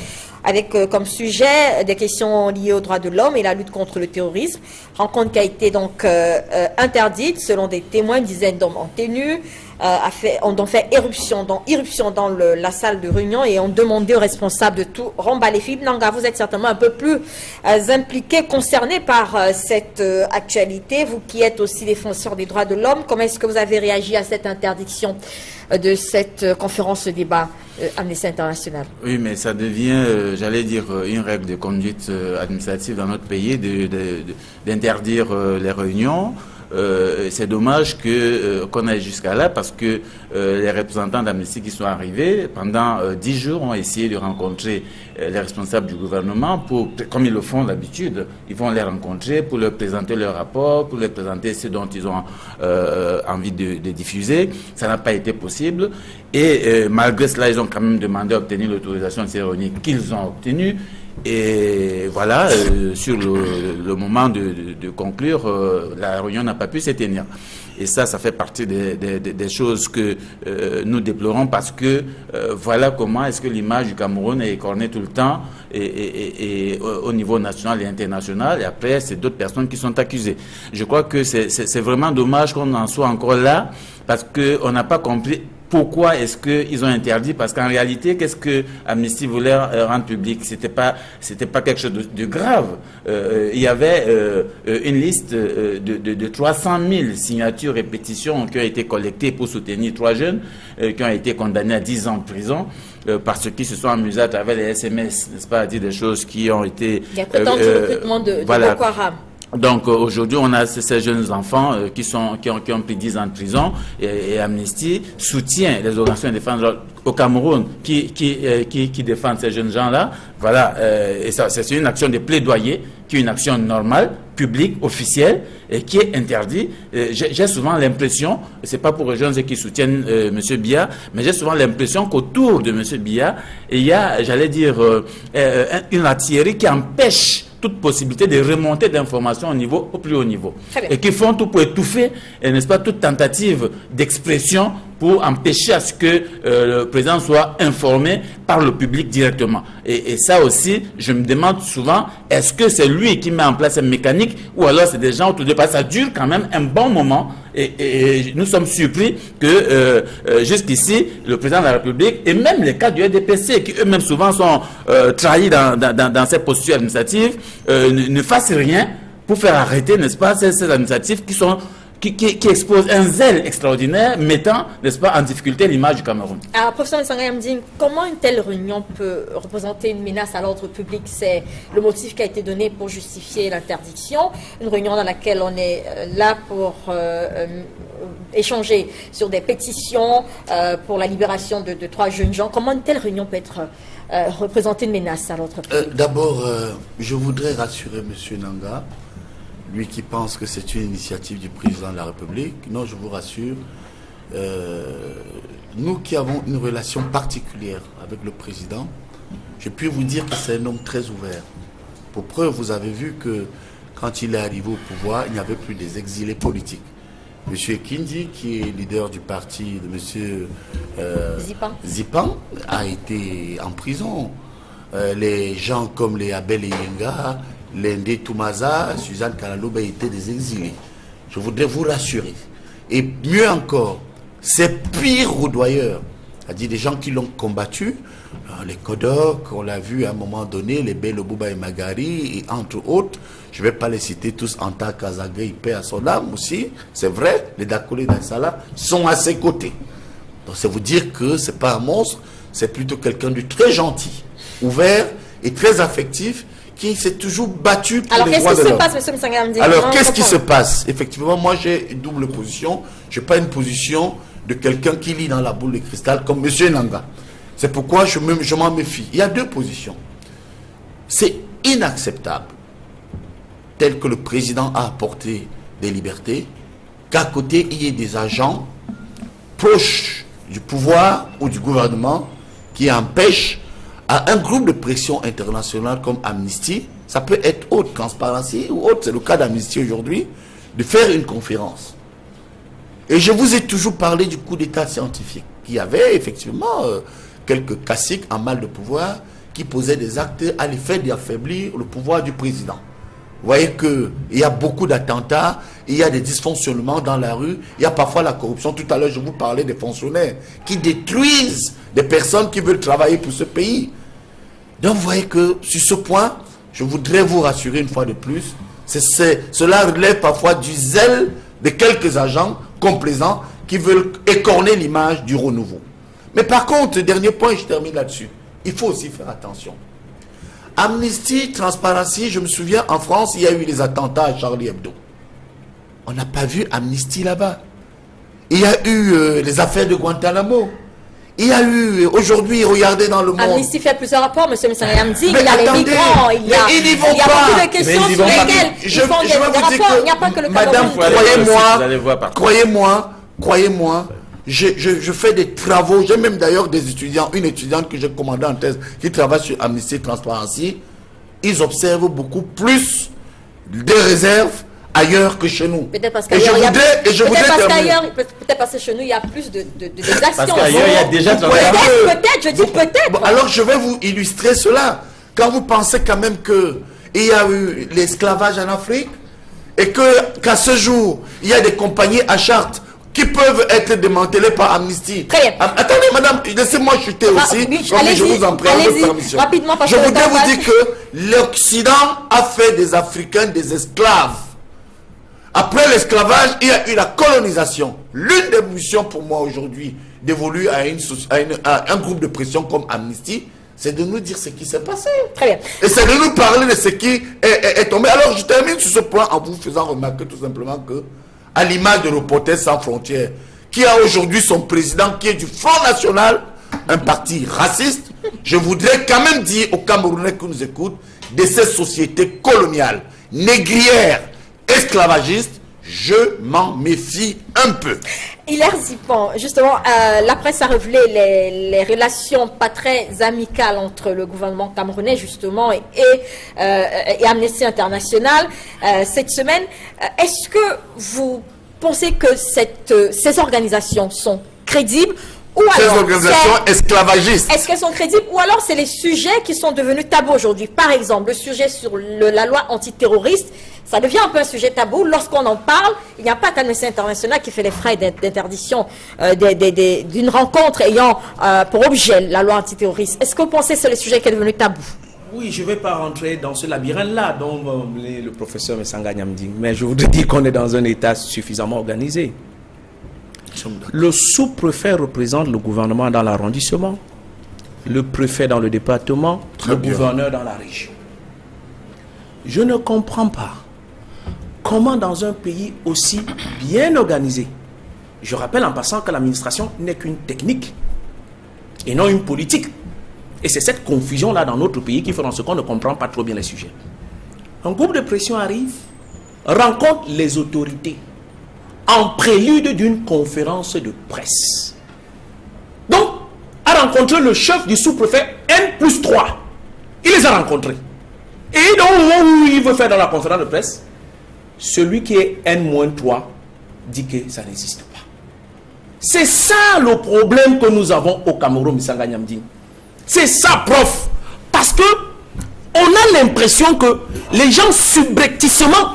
avec comme sujet des questions liées aux droits de l'homme et la lutte contre le terrorisme. Rencontre qui a été donc interdite selon des témoins. Une dizaine d'hommes en tenue ont fait éruption dans la salle de réunion et ont demandé aux responsables de tout remballer. Philippe Nanga, vous êtes certainement un peu plus impliqué, concerné par cette actualité, vous qui êtes aussi défenseur des droits de l'homme. Comment est-ce que vous avez réagi à cette interdiction de cette conférence de débat Amnesty International? Oui, mais ça devient, j'allais dire, une règle de conduite administrative dans notre pays d'interdire les réunions. C'est dommage qu'on aille jusqu'à là parce que les représentants d'Amnesty qui sont arrivés pendant 10 jours ont essayé de rencontrer les responsables du gouvernement comme ils le font d'habitude. Ils vont les rencontrer pour leur présenter leur rapport, pour leur présenter ce dont ils ont envie de diffuser. Ça n'a pas été possible et malgré cela, ils ont quand même demandé à obtenir l'autorisation de ces réunions qu'ils ont obtenue. Et voilà, sur le moment de conclure, la réunion n'a pas pu se tenir. Et ça fait partie des choses que nous déplorons parce que voilà comment est-ce que l'image du Cameroun est écornée tout le temps et au niveau national et international. Et après, c'est d'autres personnes qui sont accusées. Je crois que c'est vraiment dommage qu'on en soit encore là parce qu'on n'a pas compris. Pourquoi est-ce qu'ils ont interdit? Parce qu'en réalité, qu'est-ce que Amnesty voulait rendre public? C'était pas quelque chose de grave. Il y avait une liste de 300 000 signatures et pétitions qui ont été collectées pour soutenir 3 jeunes qui ont été condamnés à 10 ans de prison parce qu'ils se sont amusés à travers les SMS, n'est-ce pas, à dire des choses qui ont été... Il y a prétendu recrutement de Boko Haram. Donc aujourd'hui, on a ces jeunes enfants qui ont pris 10 ans de prison et Amnesty soutient les organisations de défense au Cameroun qui défendent ces jeunes gens-là. Voilà, et ça, c'est une action de plaidoyer qui est une action normale, publique, officielle et qui est interdite. J'ai souvent l'impression, c'est pas pour les jeunes qui soutiennent M. Biya, mais j'ai souvent l'impression qu'autour de M. Biya, il y a, j'allais dire, une artillerie qui empêche toute possibilité de remonter d'informations au plus haut niveau. Et qui font tout pour étouffer, n'est-ce pas, toute tentative d'expression pour empêcher à ce que le président soit informé par le public directement. Et ça aussi, je me demande souvent, est-ce que c'est lui qui met en place une mécanique ou alors c'est des gens autour de lui? Parce que ça dure quand même un bon moment et nous sommes surpris que jusqu'ici, le président de la République et même les cadres du RDPC qui eux-mêmes souvent sont trahis dans ces postures administratives ne fassent rien pour faire arrêter, n'est-ce pas, ces administratifs qui exposent un zèle extraordinaire, mettant, n'est-ce pas, en difficulté l'image du Cameroun. Alors, professeur Nsanga Mding, comment une telle réunion peut représenter une menace à l'ordre public? C'est le motif qui a été donné pour justifier l'interdiction. Une réunion dans laquelle on est là pour échanger sur des pétitions pour la libération de 3 jeunes gens. Comment une telle réunion peut être représenter une menace à l'ordre public? D'abord, je voudrais rassurer M. Nanga, lui qui pense que c'est une initiative du président de la République. Non, je vous rassure, nous qui avons une relation particulière avec le président, je puis vous dire que c'est un homme très ouvert. Pour preuve, vous avez vu que quand il est arrivé au pouvoir, il n'y avait plus des exilés politiques. M. Kindi, qui est leader du parti de M. Zipan, a été en prison. Les gens comme les Abel Yenga, Lende Toumaza, Suzanne Kalaloube étaient des exilés. Je voudrais vous rassurer. Et mieux encore, ces pires roudoyeurs, c'est-à-dire des gens qui l'ont combattu, les Kodok, on l'a vu à un moment donné, les Belobouba et Magari, et entre autres, je ne vais pas les citer tous, Anta Kazagé, il paie à son âme aussi, c'est vrai, les Dakole d'Ansala sont à ses côtés. Donc c'est vous dire que ce n'est pas un monstre, c'est plutôt quelqu'un de très gentil, ouvert et très affectif, qui s'est toujours battu pour les droits de l'homme. Alors, qu'est-ce qui se passe, M. Msanga? Alors, qu'est-ce qui se passe? Effectivement, moi, j'ai une double position. Je n'ai pas une position de quelqu'un qui lit dans la boule de cristal comme M. Nanga. C'est pourquoi je m'en méfie. Il y a 2 positions. C'est inacceptable, tel que le président a apporté des libertés, qu'à côté, il y ait des agents proches du pouvoir ou du gouvernement qui empêchent à un groupe de pression internationale comme Amnesty, ça peut être Haute Transparency ou autre, c'est le cas d'Amnesty aujourd'hui, de faire une conférence. Et je vous ai toujours parlé du coup d'état scientifique, qui avait effectivement quelques caciques en mal de pouvoir qui posaient des actes à l'effet d'affaiblir le pouvoir du président. Vous voyez qu'il y a beaucoup d'attentats, il y a des dysfonctionnements dans la rue, il y a parfois la corruption. Tout à l'heure, je vous parlais des fonctionnaires qui détruisent des personnes qui veulent travailler pour ce pays. Donc vous voyez que sur ce point, je voudrais vous rassurer une fois de plus, cela relève parfois du zèle de quelques agents complaisants qui veulent écorner l'image du renouveau. Mais par contre, dernier point, je termine là-dessus, il faut aussi faire attention. Amnesty, Transparency, je me souviens, en France, il y a eu les attentats à Charlie Hebdo. On n'a pas vu Amnesty là-bas. Il y a eu les affaires de Guantanamo. Il y a eu, aujourd'hui, regardez dans le monde. Amnesty fait plusieurs rapports, M. Msanga Mding, il y a les migrants, il y a beaucoup de questions sur lesquelles ils font des rapports. Il n'y a pas que le Cameroun. Madame, croyez-moi, je fais des travaux, j'ai même d'ailleurs des étudiants, une étudiante que j'ai commandée en thèse, qui travaille sur Amnesty Transparency, ils observent beaucoup plus des réserves ailleurs que chez nous. Peut-être parce qu'ailleurs, peut-être parce que chez nous, il y a plus d'exactions. Parce qu'ailleurs, il y a déjà peut-être, je dis peut-être. Bon, alors, je vais vous illustrer cela. Quand vous pensez quand même qu'il y a eu l'esclavage en Afrique et qu'à ce jour, il y a des compagnies à charte qui peuvent être démantelées par Amnesty. Très bien. Attendez, madame, laissez-moi chuter aussi. Je vous en prie, votre permission. Rapidement, parce je voudrais vous dire que l'Occident a fait des Africains des esclaves. Après l'esclavage, il y a eu la colonisation. L'une des missions pour moi aujourd'hui, dévolue à un groupe de pression comme Amnesty, c'est de nous dire ce qui s'est passé. Très bien. Et c'est de nous parler de ce qui est tombé. Alors, je termine sur ce point en vous faisant remarquer tout simplement que, à l'image de Reporters sans frontières, qui a aujourd'hui son président qui est du Front National, un parti raciste, je voudrais quand même dire aux Camerounais qui nous écoutent, de ces sociétés coloniales, négrières, esclavagistes, je m'en méfie un peu. Hilaire Zipan, justement, la presse a révélé les relations pas très amicales entre le gouvernement camerounais, justement, et Amnesty International cette semaine. Est-ce que vous pensez que ces organisations sont crédibles? Ou Ces alors, organisations esclavagistes. est-ce qu'elles sont crédibles? Ou alors c'est les sujets qui sont devenus tabous aujourd'hui? Par exemple, le sujet sur la loi antiterroriste, ça devient un peu un sujet tabou. Lorsqu'on en parle, il n'y a pas d'Amnesty International qui fait les frais d'interdiction d'une rencontre ayant pour objet la loi antiterroriste. Est-ce que vous pensez que c'est le sujet qui est devenu tabou? Oui, je ne vais pas rentrer dans ce labyrinthe-là dont le professeur Messanga Nyamding, mais je voudrais dire qu'on est dans un État suffisamment organisé. Le sous-préfet représente le gouvernement dans l'arrondissement, le préfet dans le département, le gouverneur dans la région. Je ne comprends pas comment dans un pays aussi bien organisé, je rappelle en passant que l'administration n'est qu'une technique et non une politique. Et c'est cette confusion-là dans notre pays qui fait en ce qu'on ne comprend pas trop bien les sujets. Un groupe de pression arrive, rencontre les autorités en prélude d'une conférence de presse. Donc, a rencontré le chef du sous-préfet N+3. Il les a rencontrés. Et dans le moment où il veut faire dans la conférence de presse, celui qui est N-3 dit que ça n'existe pas. C'est ça le problème que nous avons au Cameroun, Messanga Nyamding. C'est ça, prof. Parce que on a l'impression que les gens subrepticement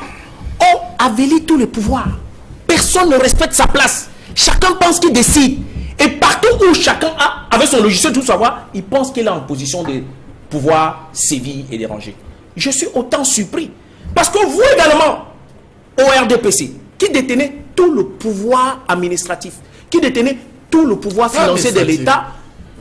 ont avali tous les pouvoirs. Personne ne respecte sa place. Chacun pense qu'il décide. Et partout où chacun a, avec son logiciel, tout savoir, il pense qu'il est en position de pouvoir sévir et déranger. Je suis autant surpris. Parce que vous également, au RDPC, qui détenait tout le pouvoir administratif, qui détenait tout le pouvoir financier de l'État.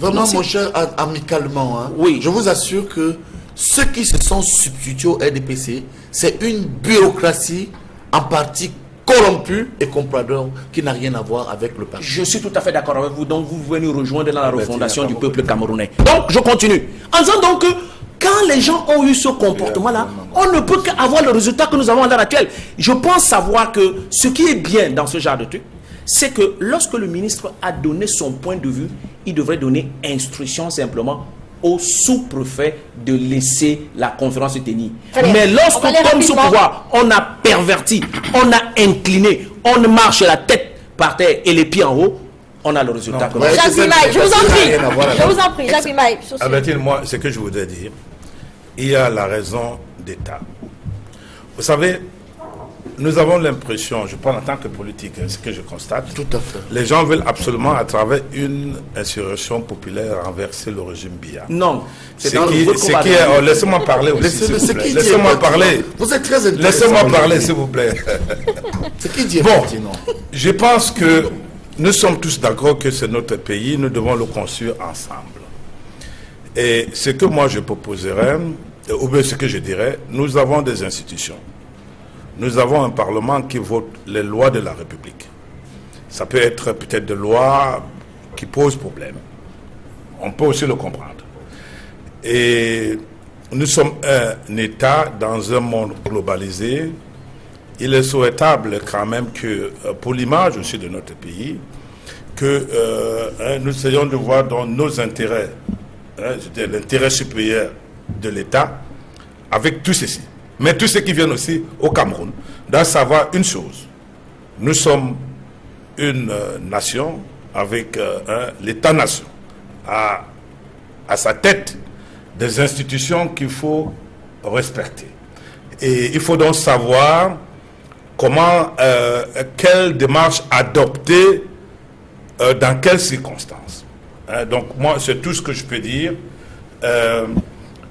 Vraiment, mon cher, amicalement, hein, oui. Je vous assure que ceux qui se sont substitués au RDPC, c'est une bureaucratie en partie corrompue et compradeur qui n'a rien à voir avec le parti. Je suis tout à fait d'accord avec vous. Donc, vous pouvez nous rejoindre dans la refondation du peuple camerounais. Donc, je continue. En disant donc que quand les gens ont eu ce comportement-là, on ne peut qu'avoir le résultat que nous avons à l'heure actuelle. Je pense savoir que ce qui est bien dans ce genre de truc, c'est que lorsque le ministre a donné son point de vue, il devrait donner instruction simplement au sous-préfet de laisser la conférence se tenir. Mais lorsque, comme sous-pouvoir, on a perverti, on a incliné, on marche la tête par terre et les pieds en haut, on a le résultat. Jacques Bimaï, je vous en prie. Je vous en prie, Jacques Bimaï. Moi, ce que je voudrais dire, il y a la raison d'État. Vous savez, nous avons l'impression, je parle en tant que politique, ce que je constate, tout à fait. Les gens veulent absolument, à travers une insurrection populaire, renverser le régime Biya. Non, c'est laissez-moi parler aussi, s'il vous plaît. Laissez-moi parler. Vous êtes très intéressant. Laissez-moi parler, s'il vous plaît. C'est qui dit bon, je pense que nous sommes tous d'accord que c'est notre pays, nous devons le construire ensemble. Et ce que moi je proposerais, ou bien ce que je dirais, nous avons des institutions. Nous avons un Parlement qui vote les lois de la République. Ça peut être peut-être des lois qui posent problème. On peut aussi le comprendre. Et nous sommes un État dans un monde globalisé. Il est souhaitable quand même que, pour l'image aussi de notre pays, que nous essayons de voir dans nos intérêts, l'intérêt supérieur de l'État, avec tout ceci. Mais tous ceux qui viennent aussi au Cameroun doivent savoir une chose. Nous sommes une nation avec l'État-nation à sa tête des institutions qu'il faut respecter. Et il faut donc savoir comment, quelle démarche adopter dans quelles circonstances. Donc moi, c'est tout ce que je peux dire.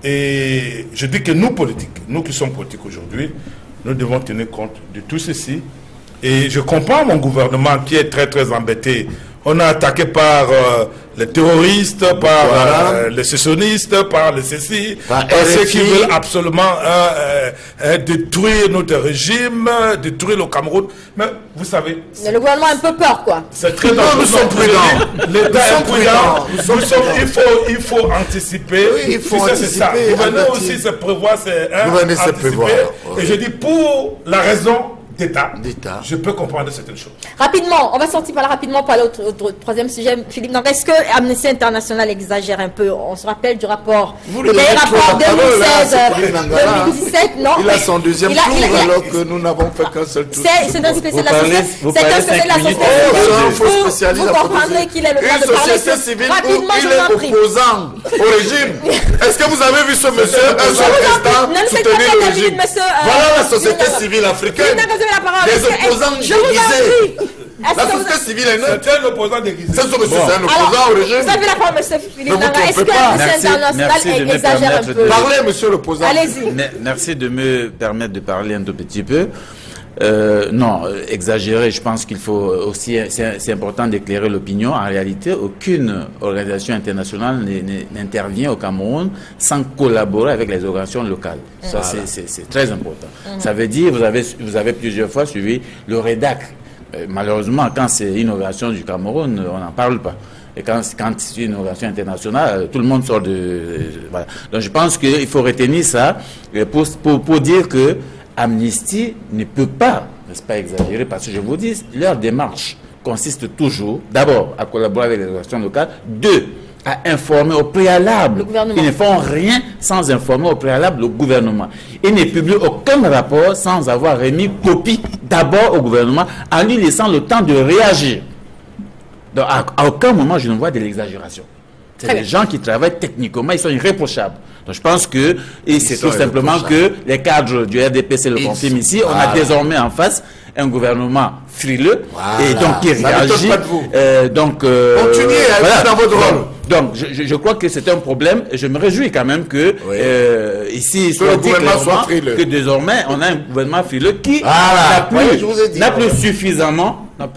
Et je dis que nous, politiques, nous qui sommes politiques aujourd'hui, nous devons tenir compte de tout ceci. Et je comprends mon gouvernement qui est très très embêté. On a attaqué par les terroristes, par les sécessionnistes, par les ceci, par ceux qui veulent absolument détruire notre régime, détruire le Cameroun. Mais vous savez... Mais le gouvernement a un peu peur, quoi. C'est très dangereux. Nous sommes prudents. L'État est prudent. Il faut anticiper. Oui, il faut anticiper. C'est ça. Gouverner aussi, c'est prévoir. C'est anticiper. Et je dis pour la raison d'État, je peux comprendre certaines choses. Rapidement, on va sortir par là rapidement pour aller au troisième sujet. Philippe, donc est-ce que Amnesty International exagère un peu? On se rappelle du rapport. Vous le rapport 2017, non? Il a son deuxième tour alors que nous n'avons fait qu'un seul tour. C'est un spécial de la société. C'est un spécial de la société. Vous comprendrez qu'il est le droit de parler. Société civile où il est opposant au régime. Est-ce que vous avez vu ce monsieur, un seul instant, soutenir le régime? Voilà la société civile africaine. Des opposants déguisés. La société civile est neutre. C'est un opposant déguisé. C'est un opposant au régime. Vous avez la parole, monsieur Philippe. Est-ce que l'Amnesty International exagère un peu? Parlez, monsieur l'opposant. Allez-y. Merci de me permettre de parler un tout petit peu. Non, exagérer, je pense qu'il faut aussi, c'est important d'éclairer l'opinion. En réalité, aucune organisation internationale n'intervient au Cameroun sans collaborer avec les organisations locales. Ça, c'est très important. Ça veut dire, vous avez plusieurs fois suivi le REDAC. Malheureusement, quand c'est une organisation du Cameroun, on n'en parle pas. Et quand c'est une organisation internationale, tout le monde sort voilà. Donc je pense qu'il faut retenir ça pour dire que Amnesty ne peut pas, n'est-ce pas, exagérer, parce que je vous dis, leur démarche consiste toujours, d'abord, à collaborer avec les organisations locales, deux, à informer au préalable. Ils ne font rien sans informer au préalable le gouvernement. Ils ne publient aucun rapport sans avoir remis copie d'abord au gouvernement, en lui laissant le temps de réagir. Donc, à aucun moment, je ne vois de l'exagération. C'est des gens qui travaillent techniquement, ils sont irréprochables. Donc je pense que, et c'est tout simplement que les cadres du RDPC le confirment ici, on a désormais en face un gouvernement frileux et donc qui réagit. Continuez à être dans votre rôle. Donc je crois que c'est un problème et je me réjouis quand même que ici soit dit clairement que désormais on a un gouvernement frileux qui n'a plus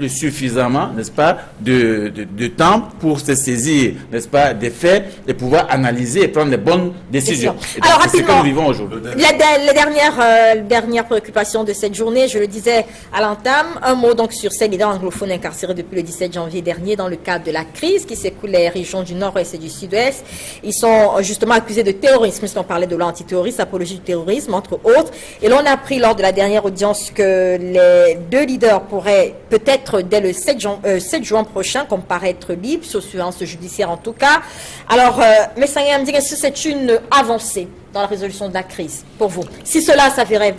suffisamment, n'est-ce pas, de temps pour se saisir, n'est-ce pas, des faits et pouvoir analyser et prendre les bonnes décisions. Alors rapidement, c'est ce que nous vivons aujourd'hui. La dernière préoccupation de cette journée, je le disais à l'entame, un mot donc sur ces leaders anglophones incarcérés depuis le 17 janvier dernier dans le cadre de la crise qui s'écoule les régions du nord-ouest et du sud-ouest. Ils sont justement accusés de terrorisme, puisqu'on parlait de l'antiterrorisme, apologie du terrorisme, entre autres. Et l'on a appris lors de la dernière audience que les deux leaders pourraient peut-être dès le 7 juin prochain comparaître libres, sous surveillance judiciaire en tout cas. Alors, Messangé me dit, est-ce que c'est une avancée dans la résolution de la crise pour vous, si cela s'avérait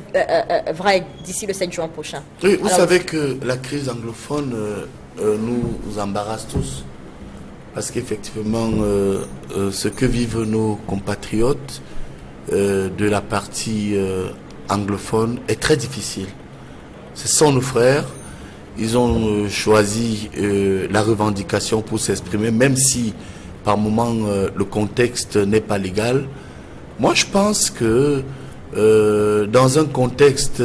vrai d'ici le 7 juin prochain? Oui, vous savez que la crise anglophone nous embarrasse tous, parce qu'effectivement, ce que vivent nos compatriotes de la partie anglophone est très difficile. Ce sont nos frères. Ils ont choisi la revendication pour s'exprimer, même si par moment le contexte n'est pas légal. Moi, je pense que dans un contexte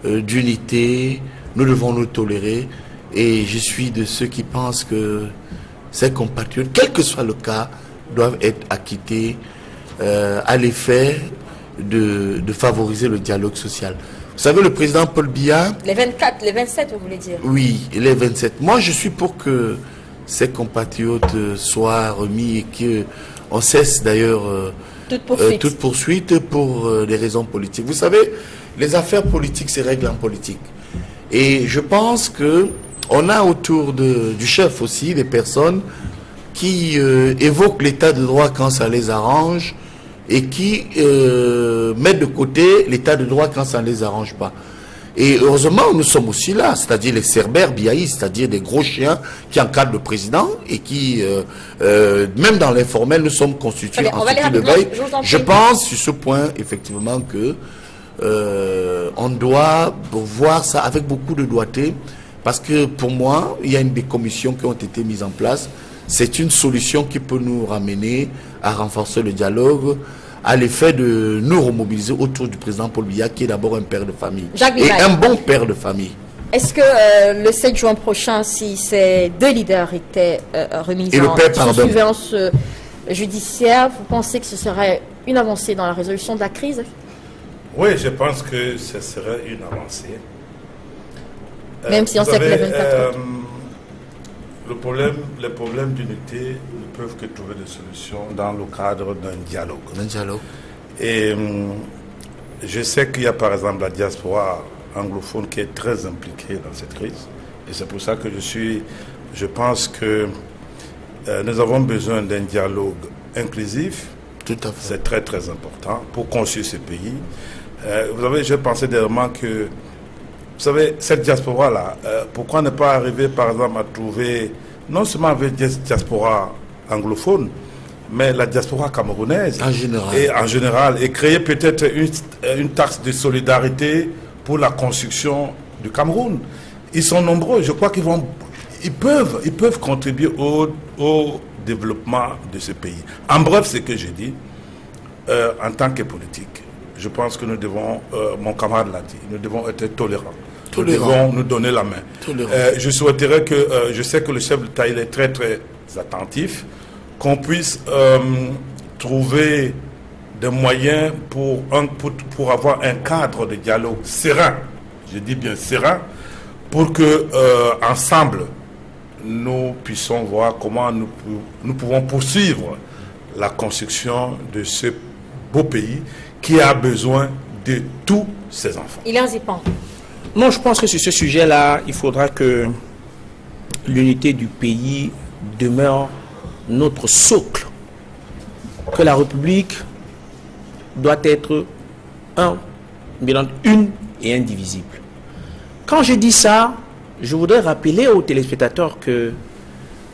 d'unité, nous devons nous tolérer. Et je suis de ceux qui pensent que ces compatriotes, quel que soit le cas, doivent être acquittés à l'effet de favoriser le dialogue social. Vous savez, le président Paul Biya... Les 24, les 27, vous voulez dire? Oui, les 27. Moi, je suis pour que ces compatriotes soient remis et qu'on cesse d'ailleurs toute poursuite pour des raisons politiques. Vous savez, les affaires politiques se règlent en politique. Et je pense que on a autour du chef aussi des personnes qui évoquent l'état de droit quand ça les arrange, et qui mettent de côté l'état de droit quand ça ne les arrange pas. Et heureusement, nous sommes aussi là, c'est-à-dire les cerbères biaïstes, c'est-à-dire des gros chiens qui encadrent le président et qui, même dans l'informel, nous sommes constitués en structure de veille. Je pense sur ce point, effectivement, que on doit voir ça avec beaucoup de doigté, parce que pour moi, il y a des commissions qui ont été mises en place. C'est une solution qui peut nous ramener à renforcer le dialogue, à l'effet de nous remobiliser autour du président Paul Biya, qui est d'abord un père de famille. Et un bon père de famille. Est-ce que le 7 juin prochain, si ces deux leaders étaient remis en surveillance judiciaire, vous pensez que ce serait une avancée dans la résolution de la crise? Oui, je pense que ce serait une avancée. Même si on sait que les 24 autres. Les problèmes d'unité ne peuvent que trouver des solutions dans le cadre d'un dialogue. Un dialogue. Et je sais qu'il y a par exemple la diaspora anglophone qui est très impliqué dans cette crise. Et c'est pour ça que je pense que nous avons besoin d'un dialogue inclusif. Tout à fait. C'est très très important pour construire ce pays. Vous savez, je pensais dernièrement que, vous savez, cette diaspora-là, pourquoi ne pas arriver par exemple à trouver, non seulement avec des diaspora anglophone, mais la diaspora camerounaise en général, et créer peut-être une taxe de solidarité pour la construction du Cameroun. Ils sont nombreux, je crois ils peuvent contribuer au développement de ce pays. En bref, ce que je dis, en tant que politique, je pense que nous devons, mon camarade l'a dit, nous devons être tolérants. Nous devons nous donner la main. Je souhaiterais que, je sais que le chef de l'État, il est très très attentif, qu'on puisse trouver des moyens pour avoir un cadre de dialogue serein, je dis bien serein, pour que ensemble nous puissions voir comment nous pouvons poursuivre la construction de ce beau pays qui a besoin de tous ses enfants. Il est en zipan. Non, je pense que sur ce sujet-là, il faudra que l'unité du pays demeure notre socle, que la République doit être une et indivisible. Quand je dis ça, je voudrais rappeler aux téléspectateurs que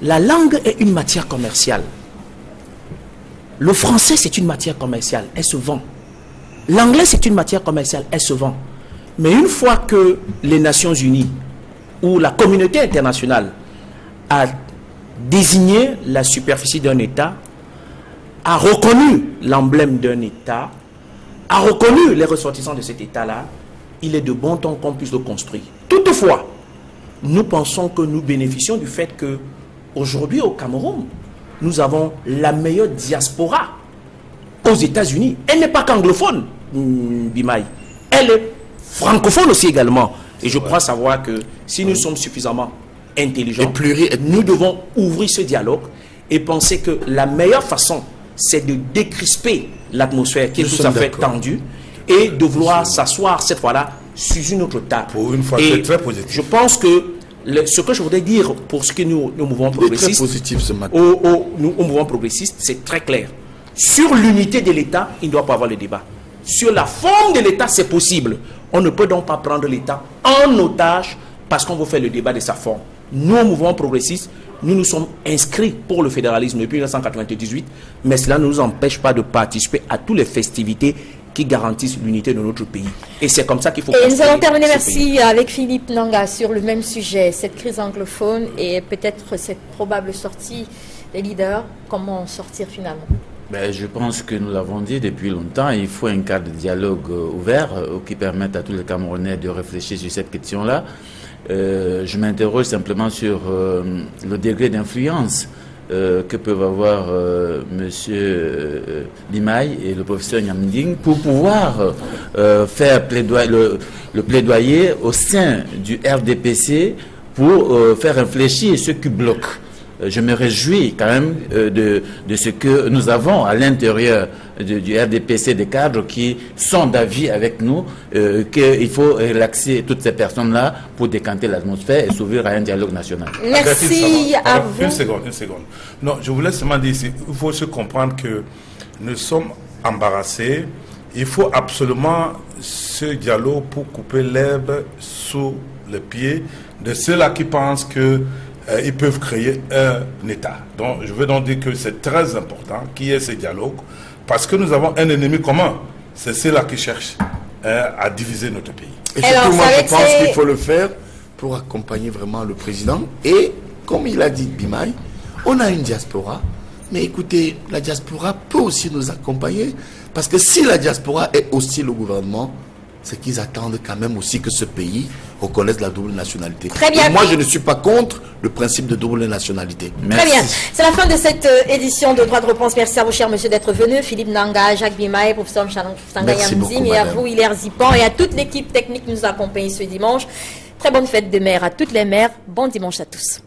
la langue est une matière commerciale. Le français, c'est une matière commerciale, elle se vend. L'anglais, c'est une matière commerciale, elle se vend. Mais une fois que les Nations Unies ou la communauté internationale a désigné la superficie d'un État, a reconnu l'emblème d'un État, a reconnu les ressortissants de cet État-là, il est de bon temps qu'on puisse le construire. Toutefois, nous pensons que nous bénéficions du fait que aujourd'hui au Cameroun, nous avons la meilleure diaspora aux États-Unis. Elle n'est pas qu'anglophone, Bimaï. Elle est francophone aussi également. Et je crois savoir que si nous sommes suffisamment intelligents, nous devons ouvrir ce dialogue et penser que la meilleure façon, c'est de décrisper l'atmosphère qui est tout à fait tendue et de vouloir s'asseoir cette fois-là sur une autre table. Pour une fois, c'est très positif. Je pense que ce que je voudrais dire pour ce que nous mouvons progressistes, nous mouvons progressistes, c'est très clair. Sur l'unité de l'État, il ne doit pas avoir le débat. Sur la forme de l'État, c'est possible. On ne peut donc pas prendre l'État en otage parce qu'on veut faire le débat de sa forme. Nous, mouvement progressiste, nous nous sommes inscrits pour le fédéralisme depuis 1998, mais cela ne nous empêche pas de participer à toutes les festivités qui garantissent l'unité de notre pays. Et c'est comme ça qu'il faut... Et nous allons terminer, merci, avec Philippe Nanga sur le même sujet, cette crise anglophone et peut-être cette probable sortie des leaders. Comment en sortir finalement? Je pense que nous l'avons dit depuis longtemps, il faut un cadre de dialogue ouvert qui permette à tous les Camerounais de réfléchir sur cette question-là. Je m'interroge simplement sur le degré d'influence que peuvent avoir monsieur Bimaï et le professeur Nyamding pour pouvoir faire le plaidoyer au sein du RDPC pour faire réfléchir ceux qui bloquent. Je me réjouis quand même de ce que nous avons à l'intérieur du RDPC, des cadres qui sont d'avis avec nous qu'il faut relaxer toutes ces personnes-là pour décanter l'atmosphère et s'ouvrir à un dialogue national. Merci à vous. Une seconde. Non, je voulais seulement dire ici, il faut se comprendre que nous sommes embarrassés. Il faut absolument ce dialogue pour couper l'herbe sous les pieds de ceux-là qui pensent que ils peuvent créer un État. Donc, je veux donc dire que c'est très important qu'il y ait ce dialogue parce que nous avons un ennemi commun. C'est ceux-là qui cherchent à diviser notre pays. Et surtout, moi, je pense qu'il faut le faire pour accompagner vraiment le président. Et, comme il a dit Bimaï, on a une diaspora. Mais écoutez, la diaspora peut aussi nous accompagner parce que si la diaspora est hostile au gouvernement, c'est qu'ils attendent quand même aussi que ce pays reconnaisse la double nationalité. Très bien. Et moi, je ne suis pas contre le principe de double nationalité. Merci. Très bien. C'est la fin de cette édition de Droit de réponse. Merci à vous, cher monsieur, d'être venu. Philippe Nanga, Jacques Bimaï, professeur Mchangayamzing, et à vous, Hilaire Zipan, et à toute l'équipe technique qui nous a accompagnés ce dimanche. Très bonne fête de mères à toutes les mères. Bon dimanche à tous.